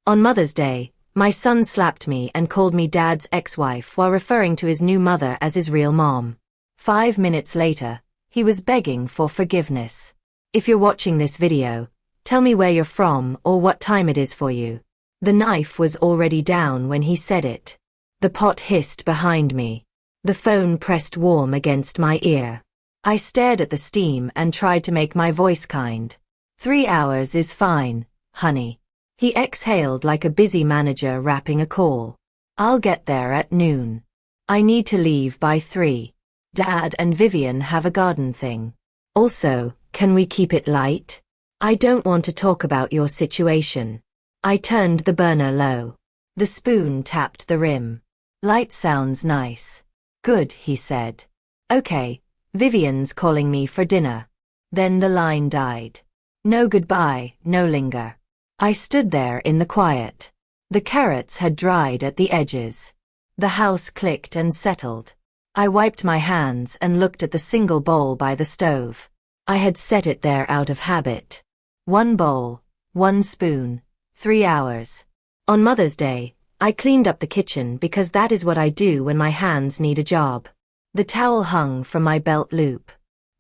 On Mother's Day, my son slapped me and called me Dad's ex-wife while referring to his new mother as his real mom. 5 minutes later, he was begging for forgiveness. If you're watching this video, tell me where you're from or what time it is for you. The knife was already down when he said it. The pot hissed behind me. The phone pressed warm against my ear. I stared at the steam and tried to make my voice kind. 3 hours is fine, honey. He exhaled like a busy manager wrapping a call. I'll get there at noon. I need to leave by 3. Dad and Vivian have a garden thing. Also, can we keep it light? I don't want to talk about your situation. I turned the burner low. The spoon tapped the rim. Light sounds nice. Good, he said. Okay, Vivian's calling me for dinner. Then the line died. No goodbye, no linger. I stood there in the quiet. The carrots had dried at the edges. The house clicked and settled. I wiped my hands and looked at the single bowl by the stove. I had set it there out of habit. 1 bowl, 1 spoon, 3 hours. On Mother's Day, I cleaned up the kitchen because that is what I do when my hands need a job. The towel hung from my belt loop.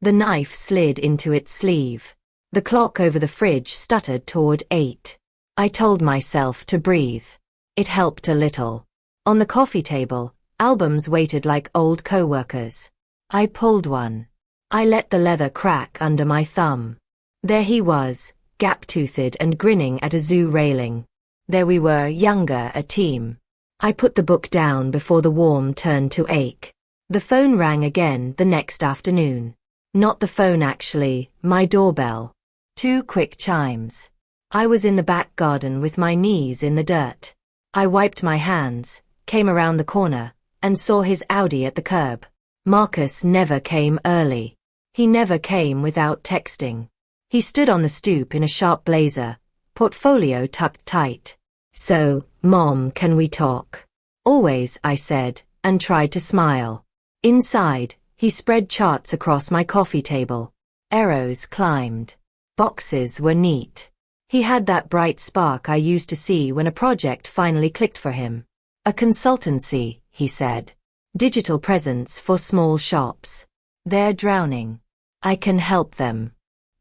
The knife slid into its sleeve. The clock over the fridge stuttered toward 8. I told myself to breathe. It helped a little. On the coffee table, albums waited like old co-workers. I pulled one. I let the leather crack under my thumb. There he was, gap-toothed and grinning at a zoo railing. There we were, younger, a team. I put the book down before the warm turned to ache. The phone rang again the next afternoon. Not the phone actually, my doorbell. 2 quick chimes. I was in the back garden with my knees in the dirt. I wiped my hands, came around the corner, and saw his Audi at the curb. Marcus never came early. He never came without texting. He stood on the stoop in a sharp blazer, portfolio tucked tight. So, Mom, can we talk? Always, I said, and tried to smile. Inside, he spread charts across my coffee table. Arrows climbed. Boxes were neat. He had that bright spark I used to see when a project finally clicked for him. A consultancy, he said. Digital presence for small shops. They're drowning. I can help them.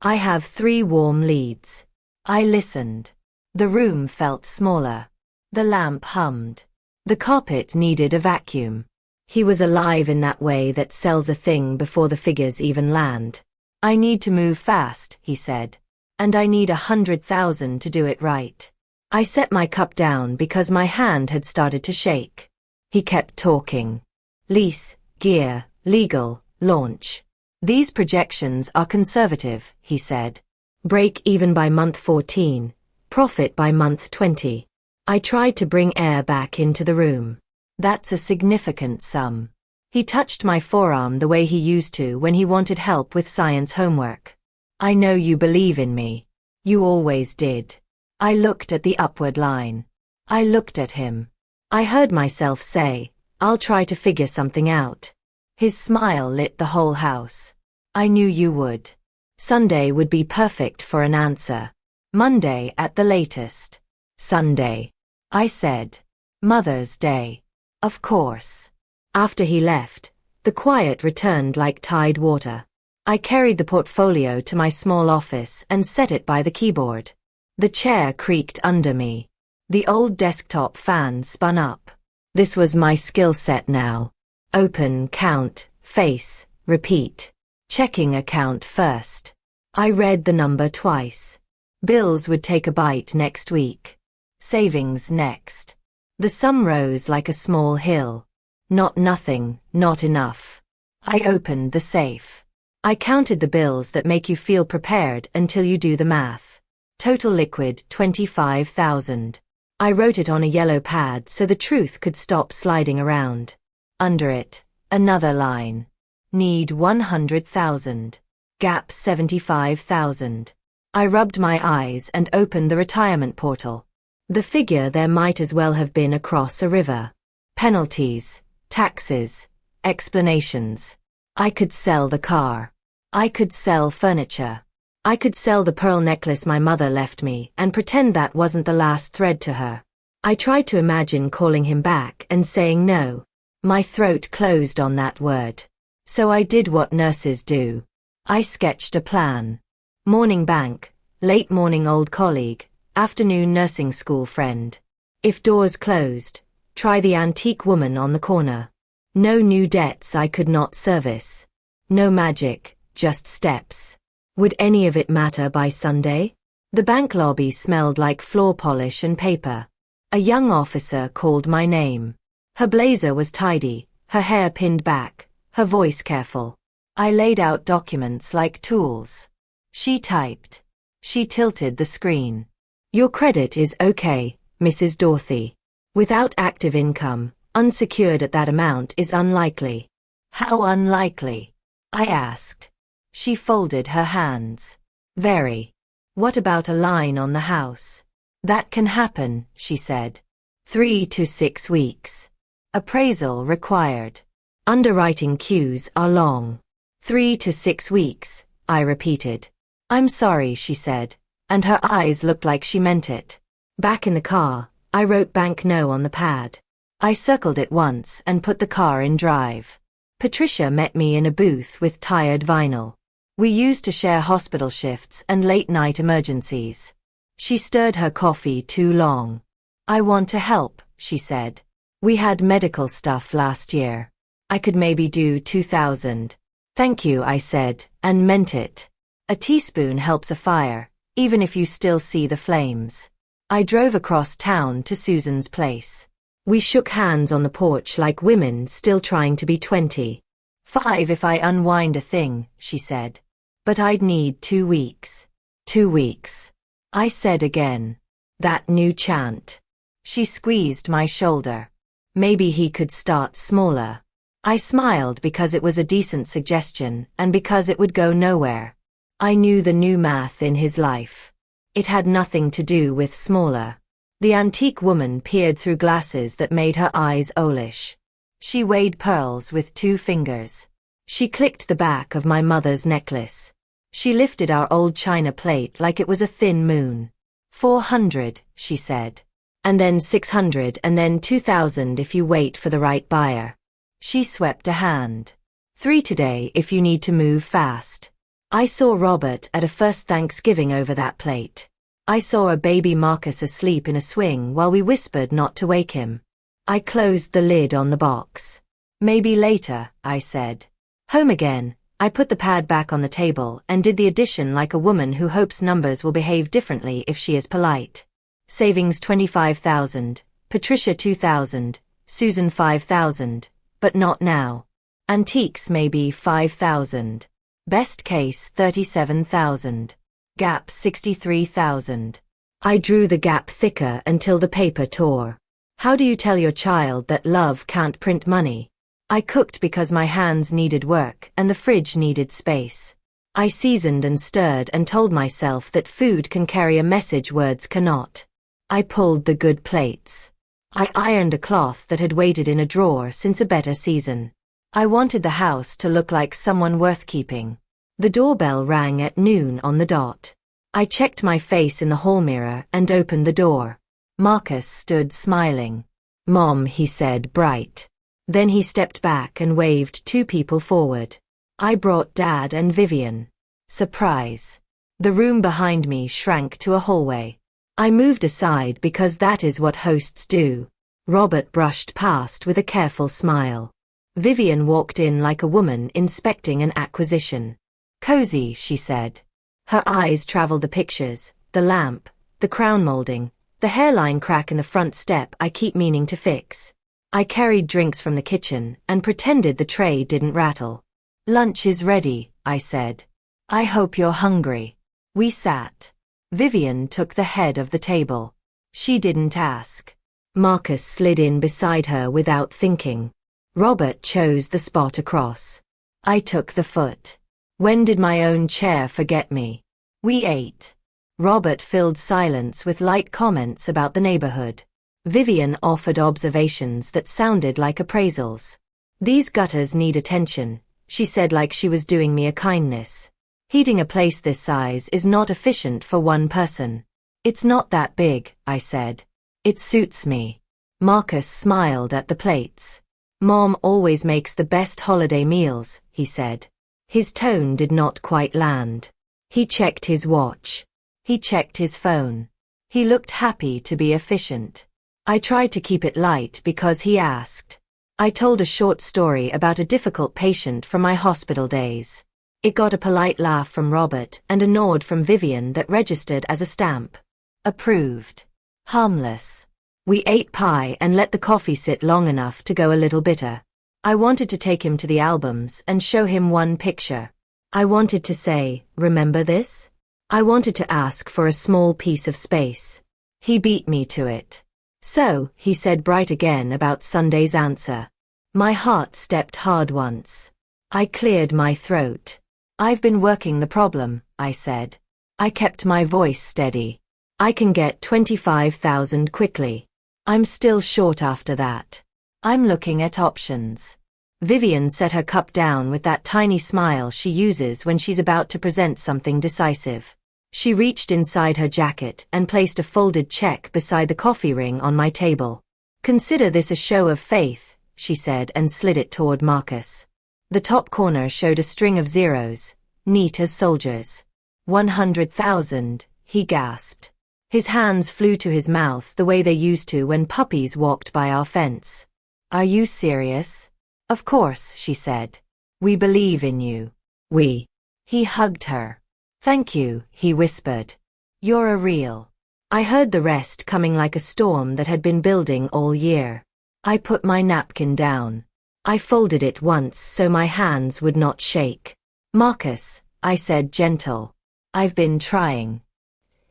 I have 3 warm leads. I listened. The room felt smaller. The lamp hummed. The carpet needed a vacuum. He was alive in that way that sells a thing before the figures even land. I need to move fast, he said. And I need 100,000 to do it right. I set my cup down because my hand had started to shake. He kept talking. Lease, gear, legal, launch. These projections are conservative, he said. Break even by month 14, profit by month 20. I tried to bring air back into the room. That's a significant sum. He touched my forearm the way he used to when he wanted help with science homework. I know you believe in me. You always did. I looked at the upward line. I looked at him. I heard myself say, I'll try to figure something out. His smile lit the whole house. I knew you would. Sunday would be perfect for an answer. Monday at the latest. Sunday. I said. Mother's Day. Of course. After he left, the quiet returned like tide water. I carried the portfolio to my small office and set it by the keyboard. The chair creaked under me. The old desktop fan spun up. This was my skill set now. Open, count, face, repeat. Checking account first. I read the number twice. Bills would take a bite next week. Savings next. The sum rose like a small hill. Not nothing, not enough. I opened the safe. I counted the bills that make you feel prepared until you do the math. Total liquid 25,000. I wrote it on a yellow pad so the truth could stop sliding around. Under it, another line. Need 100,000. Gap 75,000. I rubbed my eyes and opened the retirement portal. The figure there might as well have been across a river. Penalties, taxes, explanations. I could sell the car. I could sell furniture. I could sell the pearl necklace my mother left me and pretend that wasn't the last thread to her. I tried to imagine calling him back and saying no. My throat closed on that word. So I did what nurses do. I sketched a plan. Morning bank, late morning old colleague, afternoon nursing school friend. If doors closed, try the antique woman on the corner. No new debts I could not service. No magic, just steps. Would any of it matter by Sunday? The bank lobby smelled like floor polish and paper. A young officer called my name. Her blazer was tidy, her hair pinned back, her voice careful. I laid out documents like tools. She typed. She tilted the screen. Your credit is okay, Mrs. Dorothy. Without active income, unsecured at that amount is unlikely. How unlikely? I asked. She folded her hands. Very. What about a line on the house? That can happen, she said. 3 to 6 weeks. Appraisal required. Underwriting queues are long. 3 to 6 weeks, I repeated. I'm sorry, she said, and her eyes looked like she meant it. Back in the car, I wrote bank no on the pad. I circled it once and put the car in drive. Patricia met me in a booth with tired vinyl. We used to share hospital shifts and late-night emergencies. She stirred her coffee too long. I want to help, she said. We had medical stuff last year. I could maybe do 2,000. Thank you, I said, and meant it. A teaspoon helps a fire, even if you still see the flames. I drove across town to Susan's place. We shook hands on the porch like women still trying to be 20. 5 if I unwind a thing, she said. But I'd need 2 weeks. 2 weeks. I said again. That new chant. She squeezed my shoulder. Maybe he could start smaller. I smiled because it was a decent suggestion and because it would go nowhere. I knew the new math in his life. It had nothing to do with smaller. The antique woman peered through glasses that made her eyes owlish. She weighed pearls with 2 fingers. She clicked the back of my mother's necklace. She lifted our old china plate like it was a thin moon. 400, she said. And then 600 and then 2,000 if you wait for the right buyer. She swept a hand. 3 today if you need to move fast. I saw Robert at a first Thanksgiving over that plate. I saw a baby Marcus asleep in a swing while we whispered not to wake him. I closed the lid on the box. Maybe later, I said. Home again, I put the pad back on the table and did the addition like a woman who hopes numbers will behave differently if she is polite. Savings 25,000, Patricia 2,000, Susan 5,000, but not now. Antiques maybe 5,000. Best case 37,000. Gap 63,000. I drew the gap thicker until the paper tore. How do you tell your child that love can't print money? I cooked because my hands needed work and the fridge needed space. I seasoned and stirred and told myself that food can carry a message words cannot. I pulled the good plates. I ironed a cloth that had waited in a drawer since a better season. I wanted the house to look like someone worth keeping. The doorbell rang at noon on the dot. I checked my face in the hall mirror and opened the door. Marcus stood smiling. Mom, he said, bright. Then he stepped back and waved 2 people forward. I brought Dad and Vivian. Surprise. The room behind me shrank to a hallway. I moved aside because that is what hosts do. Robert brushed past with a careful smile. Vivian walked in like a woman inspecting an acquisition. Cozy, she said. Her eyes traveled the pictures, the lamp, the crown molding, the hairline crack in the front step I keep meaning to fix. I carried drinks from the kitchen and pretended the tray didn't rattle. Lunch is ready, I said. I hope you're hungry. We sat. Vivian took the head of the table. She didn't ask. Marcus slid in beside her without thinking. Robert chose the spot across. I took the foot. When did my own chair forget me? We ate. Robert filled silence with light comments about the neighborhood. Vivian offered observations that sounded like appraisals. These gutters need attention, she said like she was doing me a kindness. Heating a place this size is not efficient for one person. It's not that big, I said. It suits me. Marcus smiled at the plates. Mom always makes the best holiday meals, he said. His tone did not quite land. He checked his watch. He checked his phone. He looked happy to be efficient. I tried to keep it light because he asked. I told a short story about a difficult patient from my hospital days. It got a polite laugh from Robert and a nod from Vivian that registered as a stamp. Approved. Harmless. We ate pie and let the coffee sit long enough to go a little bitter. I wanted to take him to the albums and show him one picture. I wanted to say, remember this? I wanted to ask for a small piece of space. He beat me to it. So, he said bright again about Sunday's answer. My heart stepped hard once. I cleared my throat. I've been working the problem, I said. I kept my voice steady. I can get 25,000 quickly. I'm still short after that. I'm looking at options. Vivian set her cup down with that tiny smile she uses when she's about to present something decisive. She reached inside her jacket and placed a folded check beside the coffee ring on my table. Consider this a show of faith, she said and slid it toward Marcus. The top corner showed a string of zeros, neat as soldiers. 100,000, he gasped. His hands flew to his mouth the way they used to when puppies walked by our fence. Are you serious? Of course, she said. We believe in you. We. He hugged her. Thank you, he whispered. You're a real. I heard the rest coming like a storm that had been building all year. I put my napkin down. I folded it once so my hands would not shake. Marcus, I said gentle. I've been trying.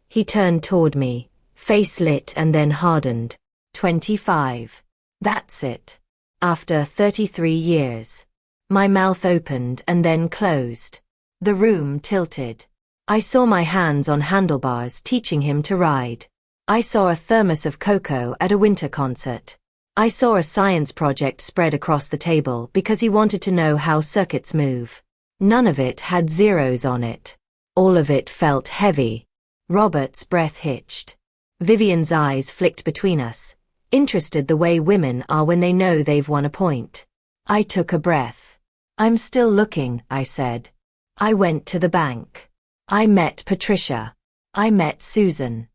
He turned toward me, face lit and then hardened. 25. That's it. After 33 years. My mouth opened and then closed. The room tilted. I saw my hands on handlebars teaching him to ride. I saw a thermos of cocoa at a winter concert. I saw a science project spread across the table because he wanted to know how circuits move. None of it had zeros on it. All of it felt heavy. Robert's breath hitched. Vivian's eyes flicked between us, interested the way women are when they know they've won a point. I took a breath. I'm still looking, I said. I went to the bank. I met Patricia. I met Susan.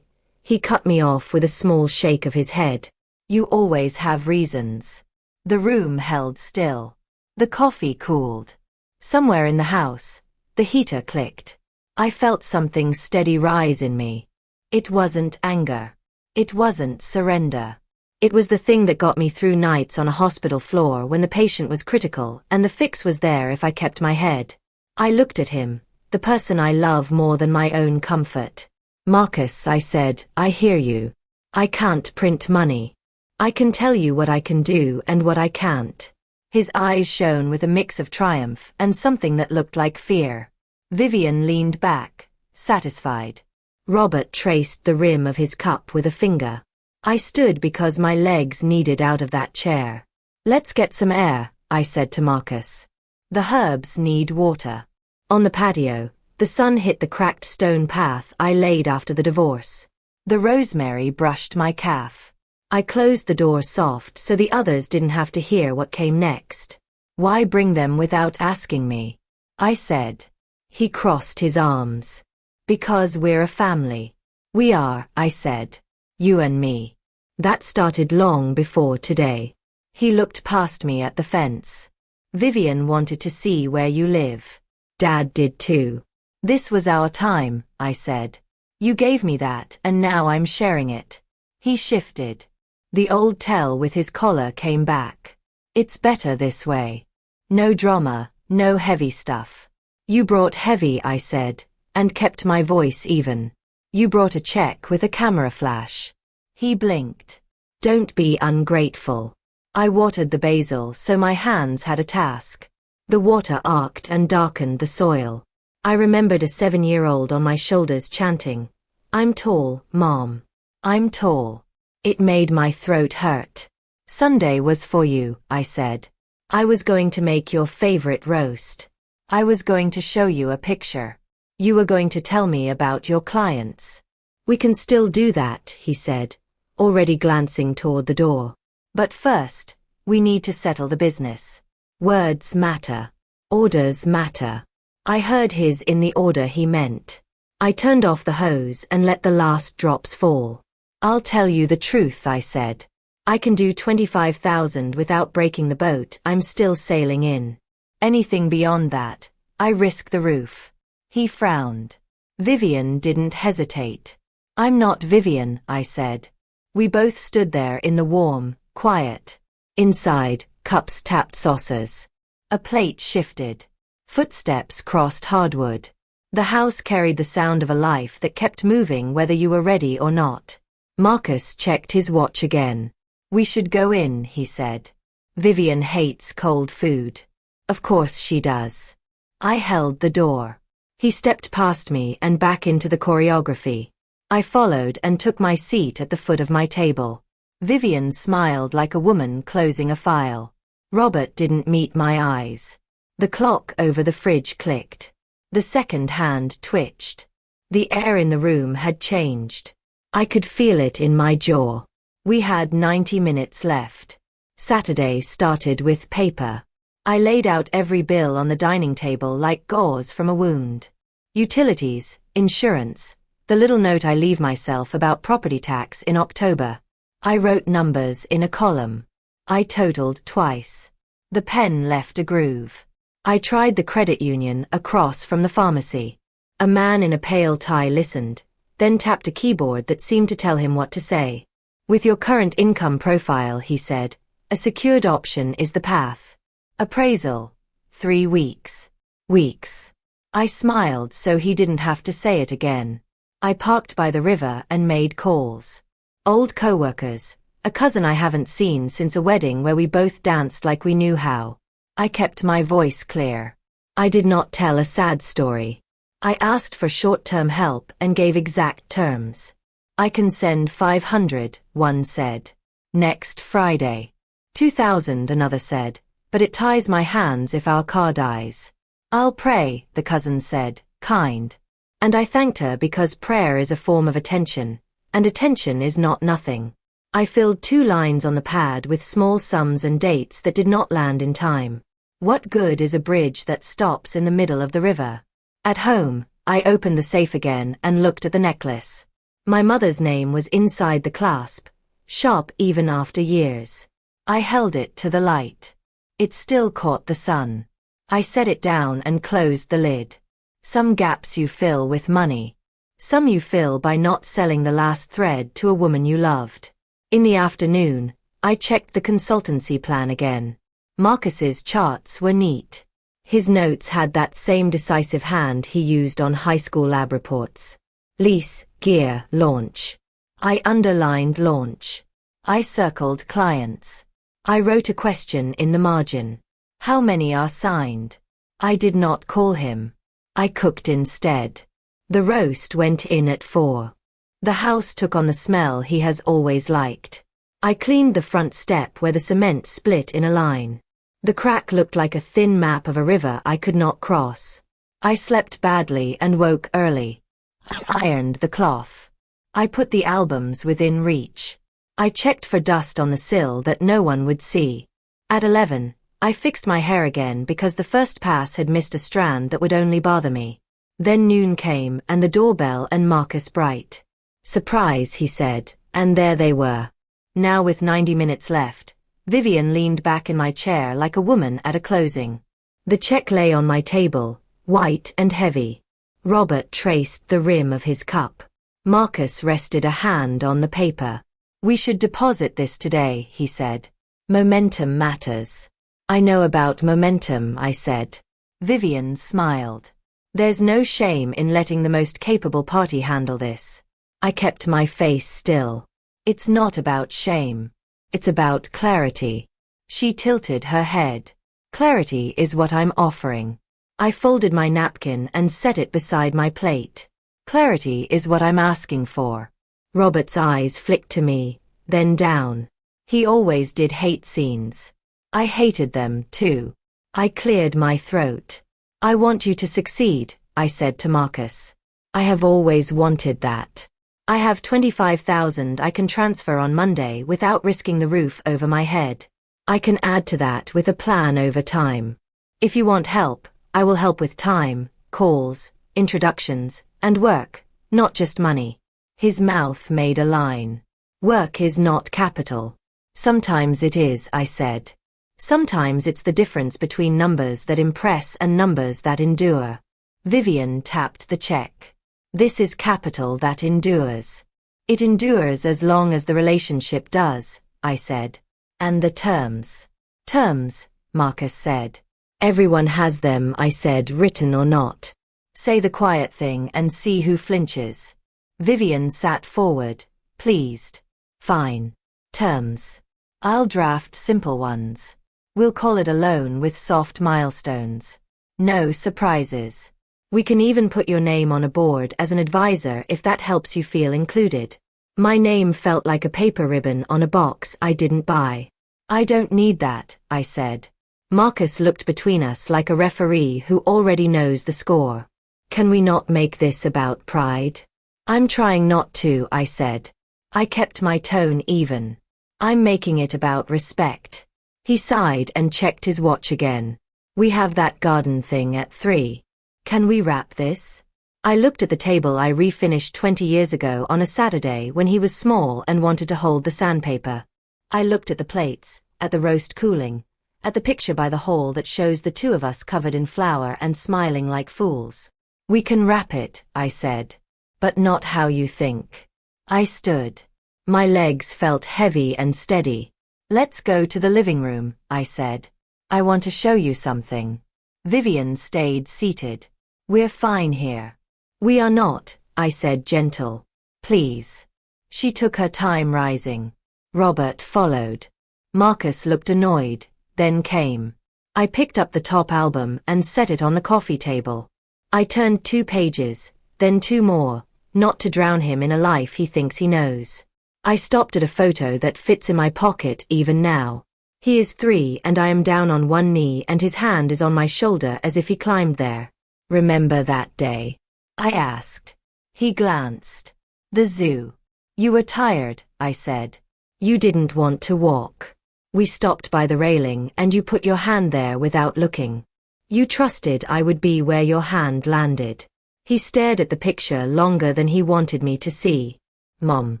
He cut me off with a small shake of his head. You always have reasons. The room held still. The coffee cooled. Somewhere in the house, the heater clicked. I felt something steady rise in me. It wasn't anger. It wasn't surrender. It was the thing that got me through nights on a hospital floor when the patient was critical and the fix was there if I kept my head. I looked at him, the person I love more than my own comfort. Marcus, I said, I hear you. I can't print money. I can tell you what I can do and what I can't. His eyes shone with a mix of triumph and something that looked like fear. Vivian leaned back, satisfied. Robert traced the rim of his cup with a finger. I stood because my legs needed out of that chair. Let's get some air, I said to Marcus. The herbs need water. On the patio, the sun hit the cracked stone path I laid after the divorce. The rosemary brushed my calf. I closed the door soft so the others didn't have to hear what came next. Why bring them without asking me? I said. He crossed his arms. Because we're a family. We are, I said. You and me. That started long before today. He looked past me at the fence. Vivian wanted to see where you live. Dad did too. This was our time, I said. You gave me that and now I'm sharing it. He shifted. The old tell with his collar came back. It's better this way. No drama, no heavy stuff. You brought heavy, I said, and kept my voice even. You brought a check with a camera flash. He blinked. Don't be ungrateful. I watered the basil so my hands had a task. The water arced and darkened the soil. I remembered a 7-year-old on my shoulders chanting, I'm tall, Mom. I'm tall. It made my throat hurt. Sunday was for you, I said. I was going to make your favorite roast. I was going to show you a picture. You were going to tell me about your clients. We can still do that, he said, already glancing toward the door. But first, we need to settle the business. Words matter. Orders matter. I heard his in the order he meant. I turned off the hose and let the last drops fall. I'll tell you the truth, I said. I can do 25,000 without breaking the boat I'm still sailing in. Anything beyond that, I risk the roof. He frowned. Vivian didn't hesitate. I'm not Vivian, I said. We both stood there in the warm, quiet. Inside, cups tapped saucers. A plate shifted. Footsteps crossed hardwood. The house carried the sound of a life that kept moving whether you were ready or not. Marcus checked his watch again. We should go in, he said. Vivian hates cold food. Of course she does. I held the door. He stepped past me and back into the choreography. I followed and took my seat at the foot of my table. Vivian smiled like a woman closing a file. Robert didn't meet my eyes. The clock over the fridge clicked. The second hand twitched. The air in the room had changed. I could feel it in my jaw. We had 90 minutes left. Saturday started with paper. I laid out every bill on the dining table like gauze from a wound. Utilities, insurance, the little note I leave myself about property tax in October. I wrote numbers in a column. I totaled twice. The pen left a groove. I tried the credit union across from the pharmacy. A man in a pale tie listened, then tapped a keyboard that seemed to tell him what to say. With your current income profile, he said, a secured option is the path. Appraisal. 3 weeks. Weeks. I smiled so he didn't have to say it again. I parked by the river and made calls. Old co-workers, a cousin I haven't seen since a wedding where we both danced like we knew how. I kept my voice clear. I did not tell a sad story. I asked for short-term help and gave exact terms. I can send 500, one said. Next Friday. 2,000, another said, but it ties my hands if our car dies. I'll pray, the cousin said, kind. And I thanked her because prayer is a form of attention, and attention is not nothing. I filled 2 lines on the pad with small sums and dates that did not land in time. What good is a bridge that stops in the middle of the river? At home, I opened the safe again and looked at the necklace. My mother's name was inside the clasp, sharp even after years. I held it to the light. It still caught the sun. I set it down and closed the lid. Some gaps you fill with money. Some you fill by not selling the last thread to a woman you loved. In the afternoon, I checked the consultancy plan again. Marcus's charts were neat. His notes had that same decisive hand he used on high school lab reports. Lease, gear, launch. I underlined launch. I circled clients. I wrote a question in the margin. How many are signed? I did not call him. I cooked instead. The roast went in at 4. The house took on the smell he has always liked. I cleaned the front step where the cement split in a line. The crack looked like a thin map of a river I could not cross. I slept badly and woke early. I ironed the cloth. I put the albums within reach. I checked for dust on the sill that no one would see. At 11, I fixed my hair again because the first pass had missed a strand that would only bother me. Then noon came and the doorbell and Marcus Bright. Surprise, he said, and there they were. Now with 90 minutes left, Vivian leaned back in my chair like a woman at a closing. The check lay on my table, white and heavy. Robert traced the rim of his cup. Marcus rested a hand on the paper. We should deposit this today, he said. Momentum matters. I know about momentum, I said. Vivian smiled. There's no shame in letting the most capable party handle this. I kept my face still. It's not about shame. It's about clarity. She tilted her head. Clarity is what I'm offering. I folded my napkin and set it beside my plate. Clarity is what I'm asking for. Robert's eyes flicked to me, then down. He always did hate scenes. I hated them, too. I cleared my throat. I want you to succeed, I said to Marcus. I have always wanted that. I have 25,000 I can transfer on Monday without risking the roof over my head. I can add to that with a plan over time. If you want help, I will help with time, calls, introductions, and work, not just money. His mouth made a line. Work is not capital. Sometimes it is, I said. Sometimes it's the difference between numbers that impress and numbers that endure. Vivian tapped the check. This is capital that endures. It endures as long as the relationship does, I said. And the terms. Terms, Marcus said. Everyone has them, I said, written or not. Say the quiet thing and see who flinches. Vivian sat forward, pleased. Fine. Terms. I'll draft simple ones. We'll call it a loan with soft milestones. No surprises. We can even put your name on a board as an advisor if that helps you feel included. My name felt like a paper ribbon on a box I didn't buy. I don't need that, I said. Marcus looked between us like a referee who already knows the score. Can we not make this about pride? I'm trying not to, I said. I kept my tone even. I'm making it about respect. He sighed and checked his watch again. We have that garden thing at 3. Can we wrap this? I looked at the table I refinished 20 years ago on a Saturday when he was small and wanted to hold the sandpaper. I looked at the plates, at the roast cooling, at the picture by the hall that shows the two of us covered in flour and smiling like fools. We can wrap it, I said. But not how you think. I stood. My legs felt heavy and steady. Let's go to the living room, I said. I want to show you something. Vivian stayed seated. We're fine here. We are not, I said gentle. Please. She took her time rising. Robert followed. Marcus looked annoyed, then came. I picked up the top album and set it on the coffee table. I turned 2 pages, then 2 more, not to drown him in a life he thinks he knows. I stopped at a photo that fits in my pocket even now. He is 3 and I am down on one knee and his hand is on my shoulder as if he climbed there. Remember that day? I asked. He glanced. The zoo. You were tired, I said. You didn't want to walk. We stopped by the railing and you put your hand there without looking. You trusted I would be where your hand landed. He stared at the picture longer than he wanted me to see. Mom.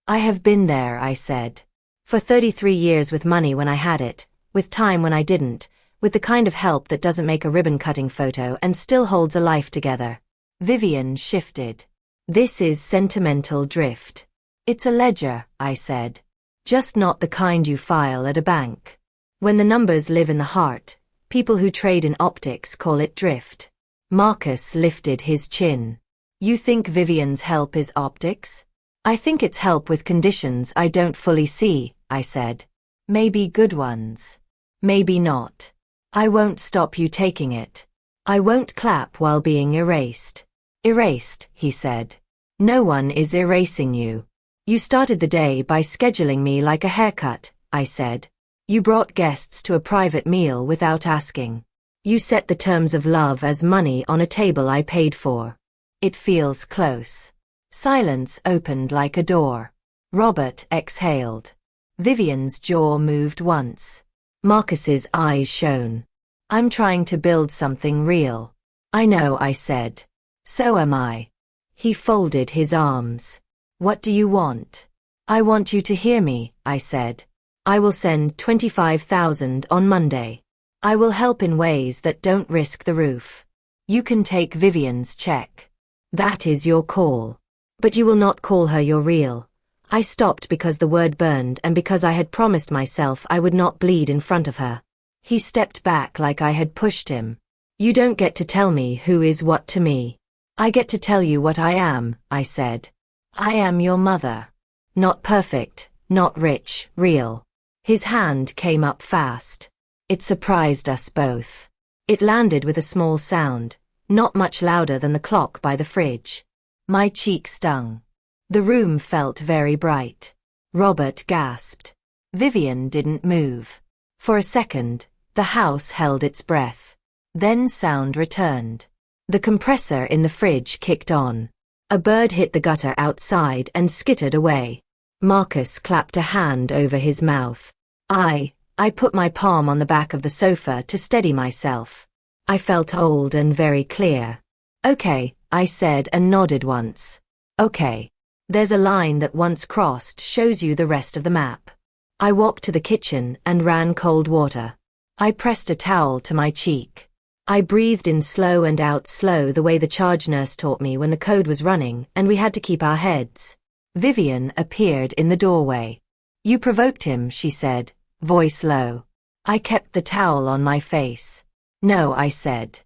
I have been there, I said. For 33 years with money when I had it, with time when I didn't, with the kind of help that doesn't make a ribbon-cutting photo and still holds a life together. Vivian shifted. This is sentimental drift. It's a ledger, I said. Just not the kind you file at a bank. When the numbers live in the heart, people who trade in optics call it drift. Marcus lifted his chin. You think Vivian's help is optics? I think it's help with conditions I don't fully see, I said. Maybe good ones. Maybe not. I won't stop you taking it. I won't clap while being erased. Erased, he said. No one is erasing you. You started the day by scheduling me like a haircut, I said. You brought guests to a private meal without asking. You set the terms of love as money on a table I paid for. It feels close. Silence opened like a door. Robert exhaled. Vivian's jaw moved once. Marcus's eyes shone. I'm trying to build something real. I know, I said. So am I. He folded his arms. What do you want? I want you to hear me, I said. I will send 25,000 on Monday. I will help in ways that don't risk the roof. You can take Vivian's check. That is your call. But you will not call her your real. I stopped because the word burned and because I had promised myself I would not bleed in front of her. He stepped back like I had pushed him. You don't get to tell me who is what to me. I get to tell you what I am, I said. I am your mother. Not perfect, not rich, real. His hand came up fast. It surprised us both. It landed with a small sound, not much louder than the clock by the fridge. My cheek stung. The room felt very bright. Robert gasped. Vivian didn't move. For a second, the house held its breath. Then sound returned. The compressor in the fridge kicked on. A bird hit the gutter outside and skittered away. Marcus clapped a hand over his mouth. I put my palm on the back of the sofa to steady myself. I felt old and very clear. Okay, I said and nodded once. Okay. There's a line that once crossed shows you the rest of the map. I walked to the kitchen and ran cold water. I pressed a towel to my cheek. I breathed in slow and out slow the way the charge nurse taught me when the code was running and we had to keep our heads. Vivian appeared in the doorway. You provoked him, she said, voice low. I kept the towel on my face. No, I said.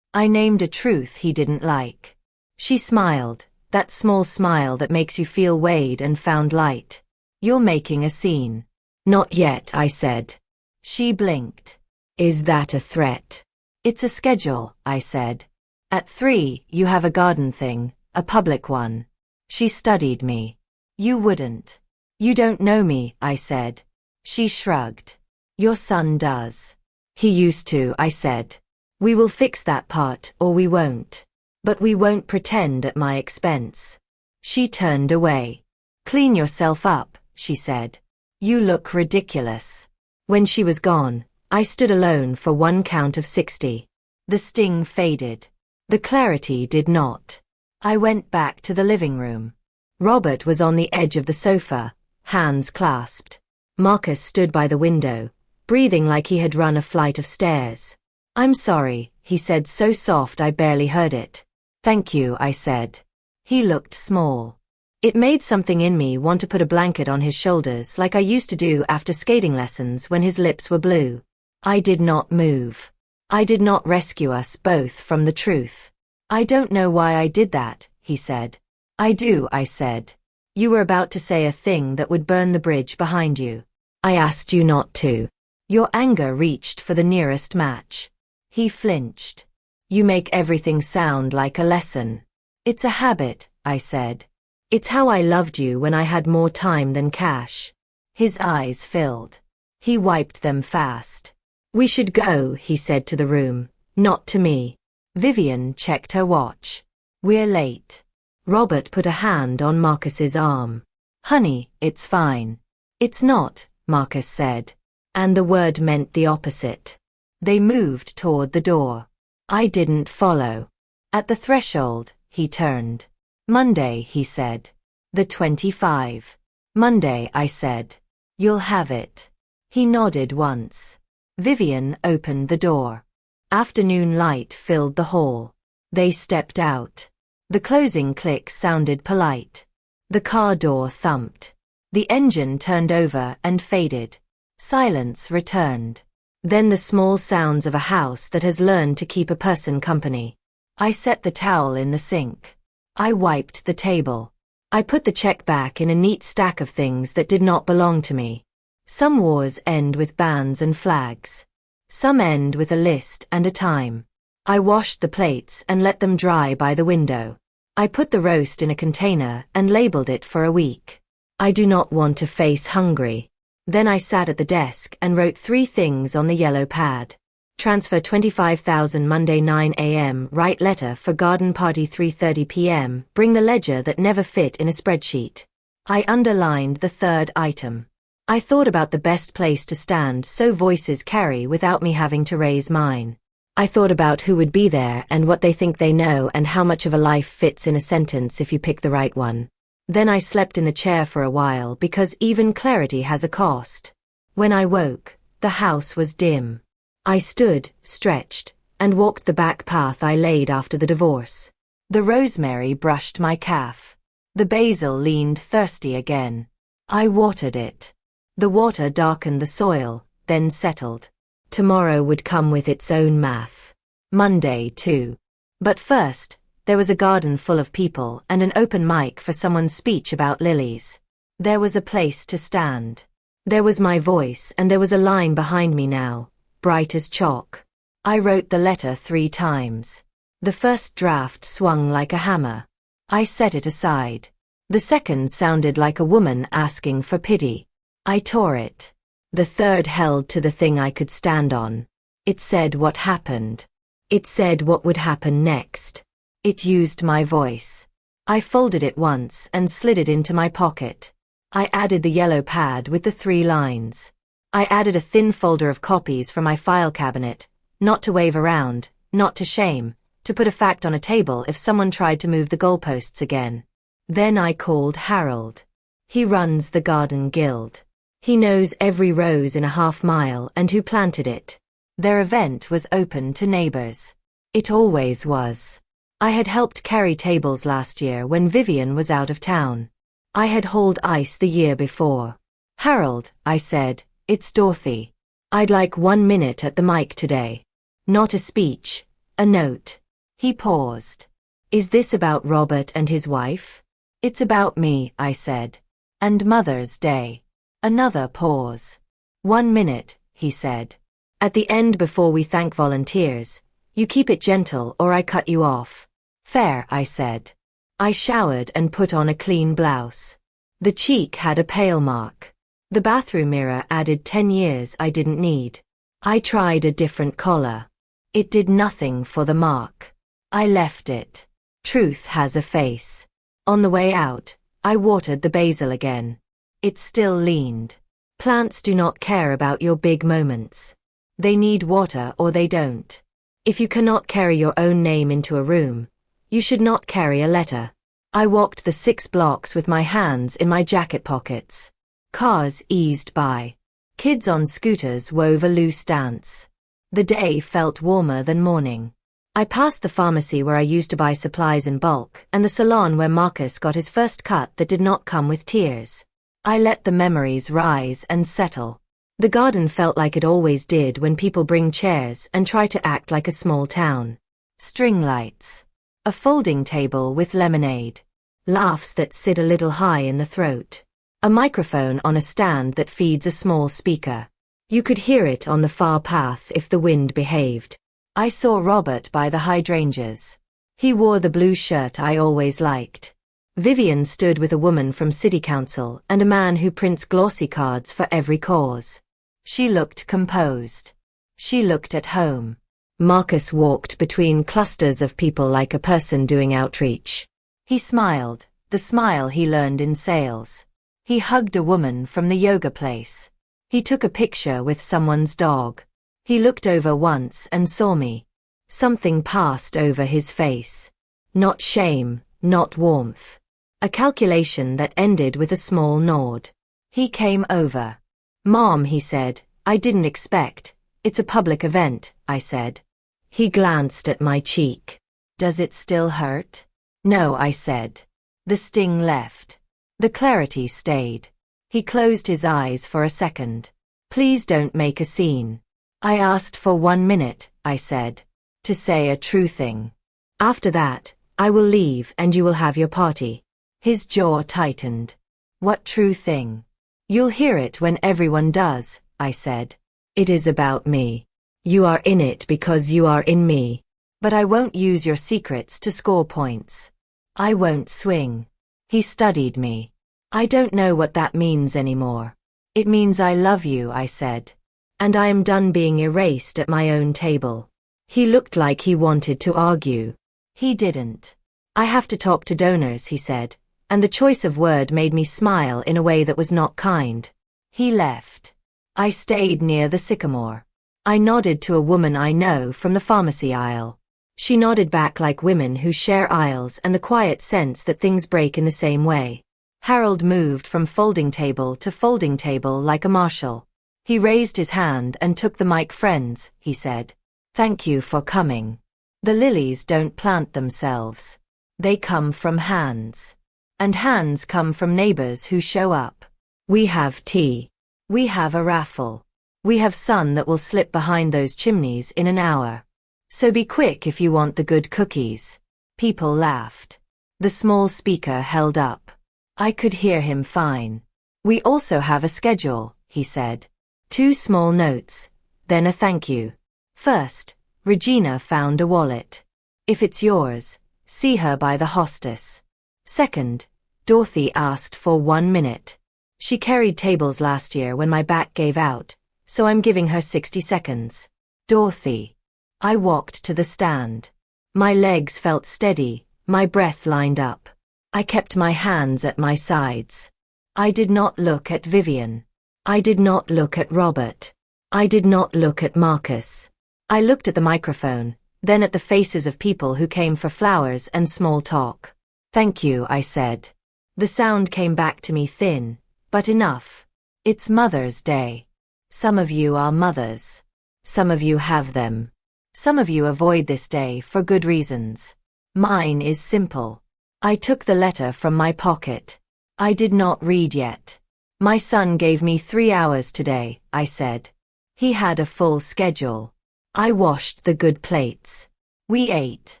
I named a truth he didn't like. She smiled, that small smile that makes you feel weighed and found light. You're making a scene. Not yet, I said. She blinked. Is that a threat? It's a schedule, I said. At 3, you have a garden thing, a public one. She studied me. You wouldn't. You don't know me, I said. She shrugged. Your son does. He used to, I said. We will fix that part or we won't. But we won't pretend at my expense. She turned away. Clean yourself up, she said. You look ridiculous. When she was gone, I stood alone for one count of 60. The sting faded. The clarity did not. I went back to the living room. Robert was on the edge of the sofa, hands clasped. Marcus stood by the window, breathing like he had run a flight of stairs. I'm sorry, he said so soft I barely heard it. Thank you, I said. He looked small. It made something in me want to put a blanket on his shoulders like I used to do after skating lessons when his lips were blue. I did not move. I did not rescue us both from the truth. I don't know why I did that, he said. I do, I said. You were about to say a thing that would burn the bridge behind you. I asked you not to. Your anger reached for the nearest match. He flinched. You make everything sound like a lesson. It's a habit, I said. It's how I loved you when I had more time than cash. His eyes filled. He wiped them fast. We should go, he said to the room, not to me. Vivian checked her watch. We're late. Robert put a hand on Marcus's arm. Honey, it's fine. It's not, Marcus said. And the word meant the opposite. They moved toward the door. I didn't follow. At the threshold, he turned. Monday, he said. The 25. Monday, I said. You'll have it. He nodded once. Vivian opened the door. Afternoon light filled the hall. They stepped out. The closing click sounded polite. The car door thumped. The engine turned over and faded. Silence returned. Then the small sounds of a house that has learned to keep a person company. I set the towel in the sink. I wiped the table. I put the check back in a neat stack of things that did not belong to me. Some wars end with bans and flags. Some end with a list and a time. I washed the plates and let them dry by the window. I put the roast in a container and labeled it for a week. I do not want to face hungry. Then I sat at the desk and wrote 3 things on the yellow pad. Transfer 25,000 Monday 9 a.m. Write letter for garden party 3:30 p.m. Bring the ledger that never fit in a spreadsheet. I underlined the 3rd item. I thought about the best place to stand so voices carry without me having to raise mine. I thought about who would be there and what they think they know and how much of a life fits in a sentence if you pick the right one. Then I slept in the chair for a while because even clarity has a cost. When I woke, the house was dim. I stood, stretched, and walked the back path I laid after the divorce. The rosemary brushed my calf. The basil leaned thirsty again. I watered it. The water darkened the soil, then settled. Tomorrow would come with its own math. Monday too. But first, there was a garden full of people and an open mic for someone's speech about lilies. There was a place to stand. There was my voice and there was a line behind me now, bright as chalk. I wrote the letter 3 times. The first draft swung like a hammer. I set it aside. The second sounded like a woman asking for pity. I tore it. The third held to the thing I could stand on. It said what happened. It said what would happen next. It used my voice. I folded it once and slid it into my pocket. I added the yellow pad with the 3 lines. I added a thin folder of copies from my file cabinet, not to wave around, not to shame, to put a fact on a table if someone tried to move the goalposts again. Then I called Harold. He runs the garden guild. He knows every rose in a half-mile and who planted it. Their event was open to neighbors. It always was. I had helped carry tables last year when Vivian was out of town. I had hauled ice the year before. Harold, I said, it's Dorothy. I'd like 1 minute at the mic today. Not a speech, a note. He paused. Is this about Robert and his wife? It's about me, I said. And Mother's Day. Another pause. 1 minute, he said. At the end before we thank volunteers, you keep it gentle or I cut you off. Fair, I said. I showered and put on a clean blouse. The cheek had a pale mark. The bathroom mirror added 10 years I didn't need. I tried a different collar. It did nothing for the mark. I left it. Truth has a face. On the way out, I watered the basil again. It still leaned. Plants do not care about your big moments. They need water or they don't. If you cannot carry your own name into a room, you should not carry a letter. I walked the 6 blocks with my hands in my jacket pockets. Cars eased by. Kids on scooters wove a loose dance. The day felt warmer than morning. I passed the pharmacy where I used to buy supplies in bulk and the salon where Marcus got his first cut that did not come with tears. I let the memories rise and settle. The garden felt like it always did when people bring chairs and try to act like a small town. String lights. A folding table with lemonade. Laughs that sit a little high in the throat. A microphone on a stand that feeds a small speaker. You could hear it on the far path if the wind behaved. I saw Robert by the hydrangeas. He wore the blue shirt I always liked. Vivian stood with a woman from City Council and a man who prints glossy cards for every cause. She looked composed. She looked at home. Marcus walked between clusters of people like a person doing outreach. He smiled, the smile he learned in sales. He hugged a woman from the yoga place. He took a picture with someone's dog. He looked over once and saw me. Something passed over his face. Not shame, not warmth. A calculation that ended with a small nod. He came over. Mom, he said, I didn't expect. It's a public event, I said. He glanced at my cheek. Does it still hurt? No, I said. The sting left. The clarity stayed. He closed his eyes for a second. Please don't make a scene. I asked for 1 minute, I said. To say a true thing. After that, I will leave and you will have your party. His jaw tightened. What true thing? You'll hear it when everyone does, I said. It is about me. You are in it because you are in me. But I won't use your secrets to score points. I won't swing. He studied me. I don't know what that means anymore. It means I love you, I said. And I am done being erased at my own table. He looked like he wanted to argue. He didn't. I have to talk to donors, he said, and the choice of word made me smile in a way that was not kind. He left. I stayed near the sycamore. I nodded to a woman I know from the pharmacy aisle. She nodded back like women who share aisles and the quiet sense that things break in the same way. Harold moved from folding table to folding table like a marshal. He raised his hand and took the mic. Friends, he said. Thank you for coming. The lilies don't plant themselves. They come from hands. And hands come from neighbors who show up. We have tea. We have a raffle. We have sun that will slip behind those chimneys in an hour. So be quick if you want the good cookies. People laughed. The small speaker held up. I could hear him fine. We also have a schedule, he said. 2 small notes, then a thank you. First, Regina found a wallet. If it's yours, see her by the hostess. Second, Dorothy asked for 1 minute. She carried tables last year when my back gave out, so I'm giving her 60 seconds. Dorothy. I walked to the stand. My legs felt steady, my breath lined up. I kept my hands at my sides. I did not look at Vivian. I did not look at Robert. I did not look at Marcus. I looked at the microphone, then at the faces of people who came for flowers and small talk. Thank you, I said. The sound came back to me thin, but enough. It's Mother's Day. Some of you are mothers. Some of you have them. Some of you avoid this day for good reasons. Mine is simple. I took the letter from my pocket. I did not read yet. My son gave me 3 hours today, I said. He had a full schedule. I washed the good plates. We ate.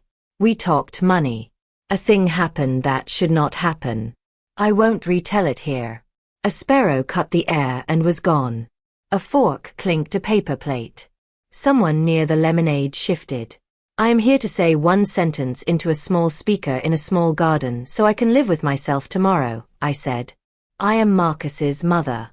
We talked money. A thing happened that should not happen. I won't retell it here. A sparrow cut the air and was gone. A fork clinked a paper plate. Someone near the lemonade shifted. I am here to say one sentence into a small speaker in a small garden so I can live with myself tomorrow, I said. I am Marcus's mother.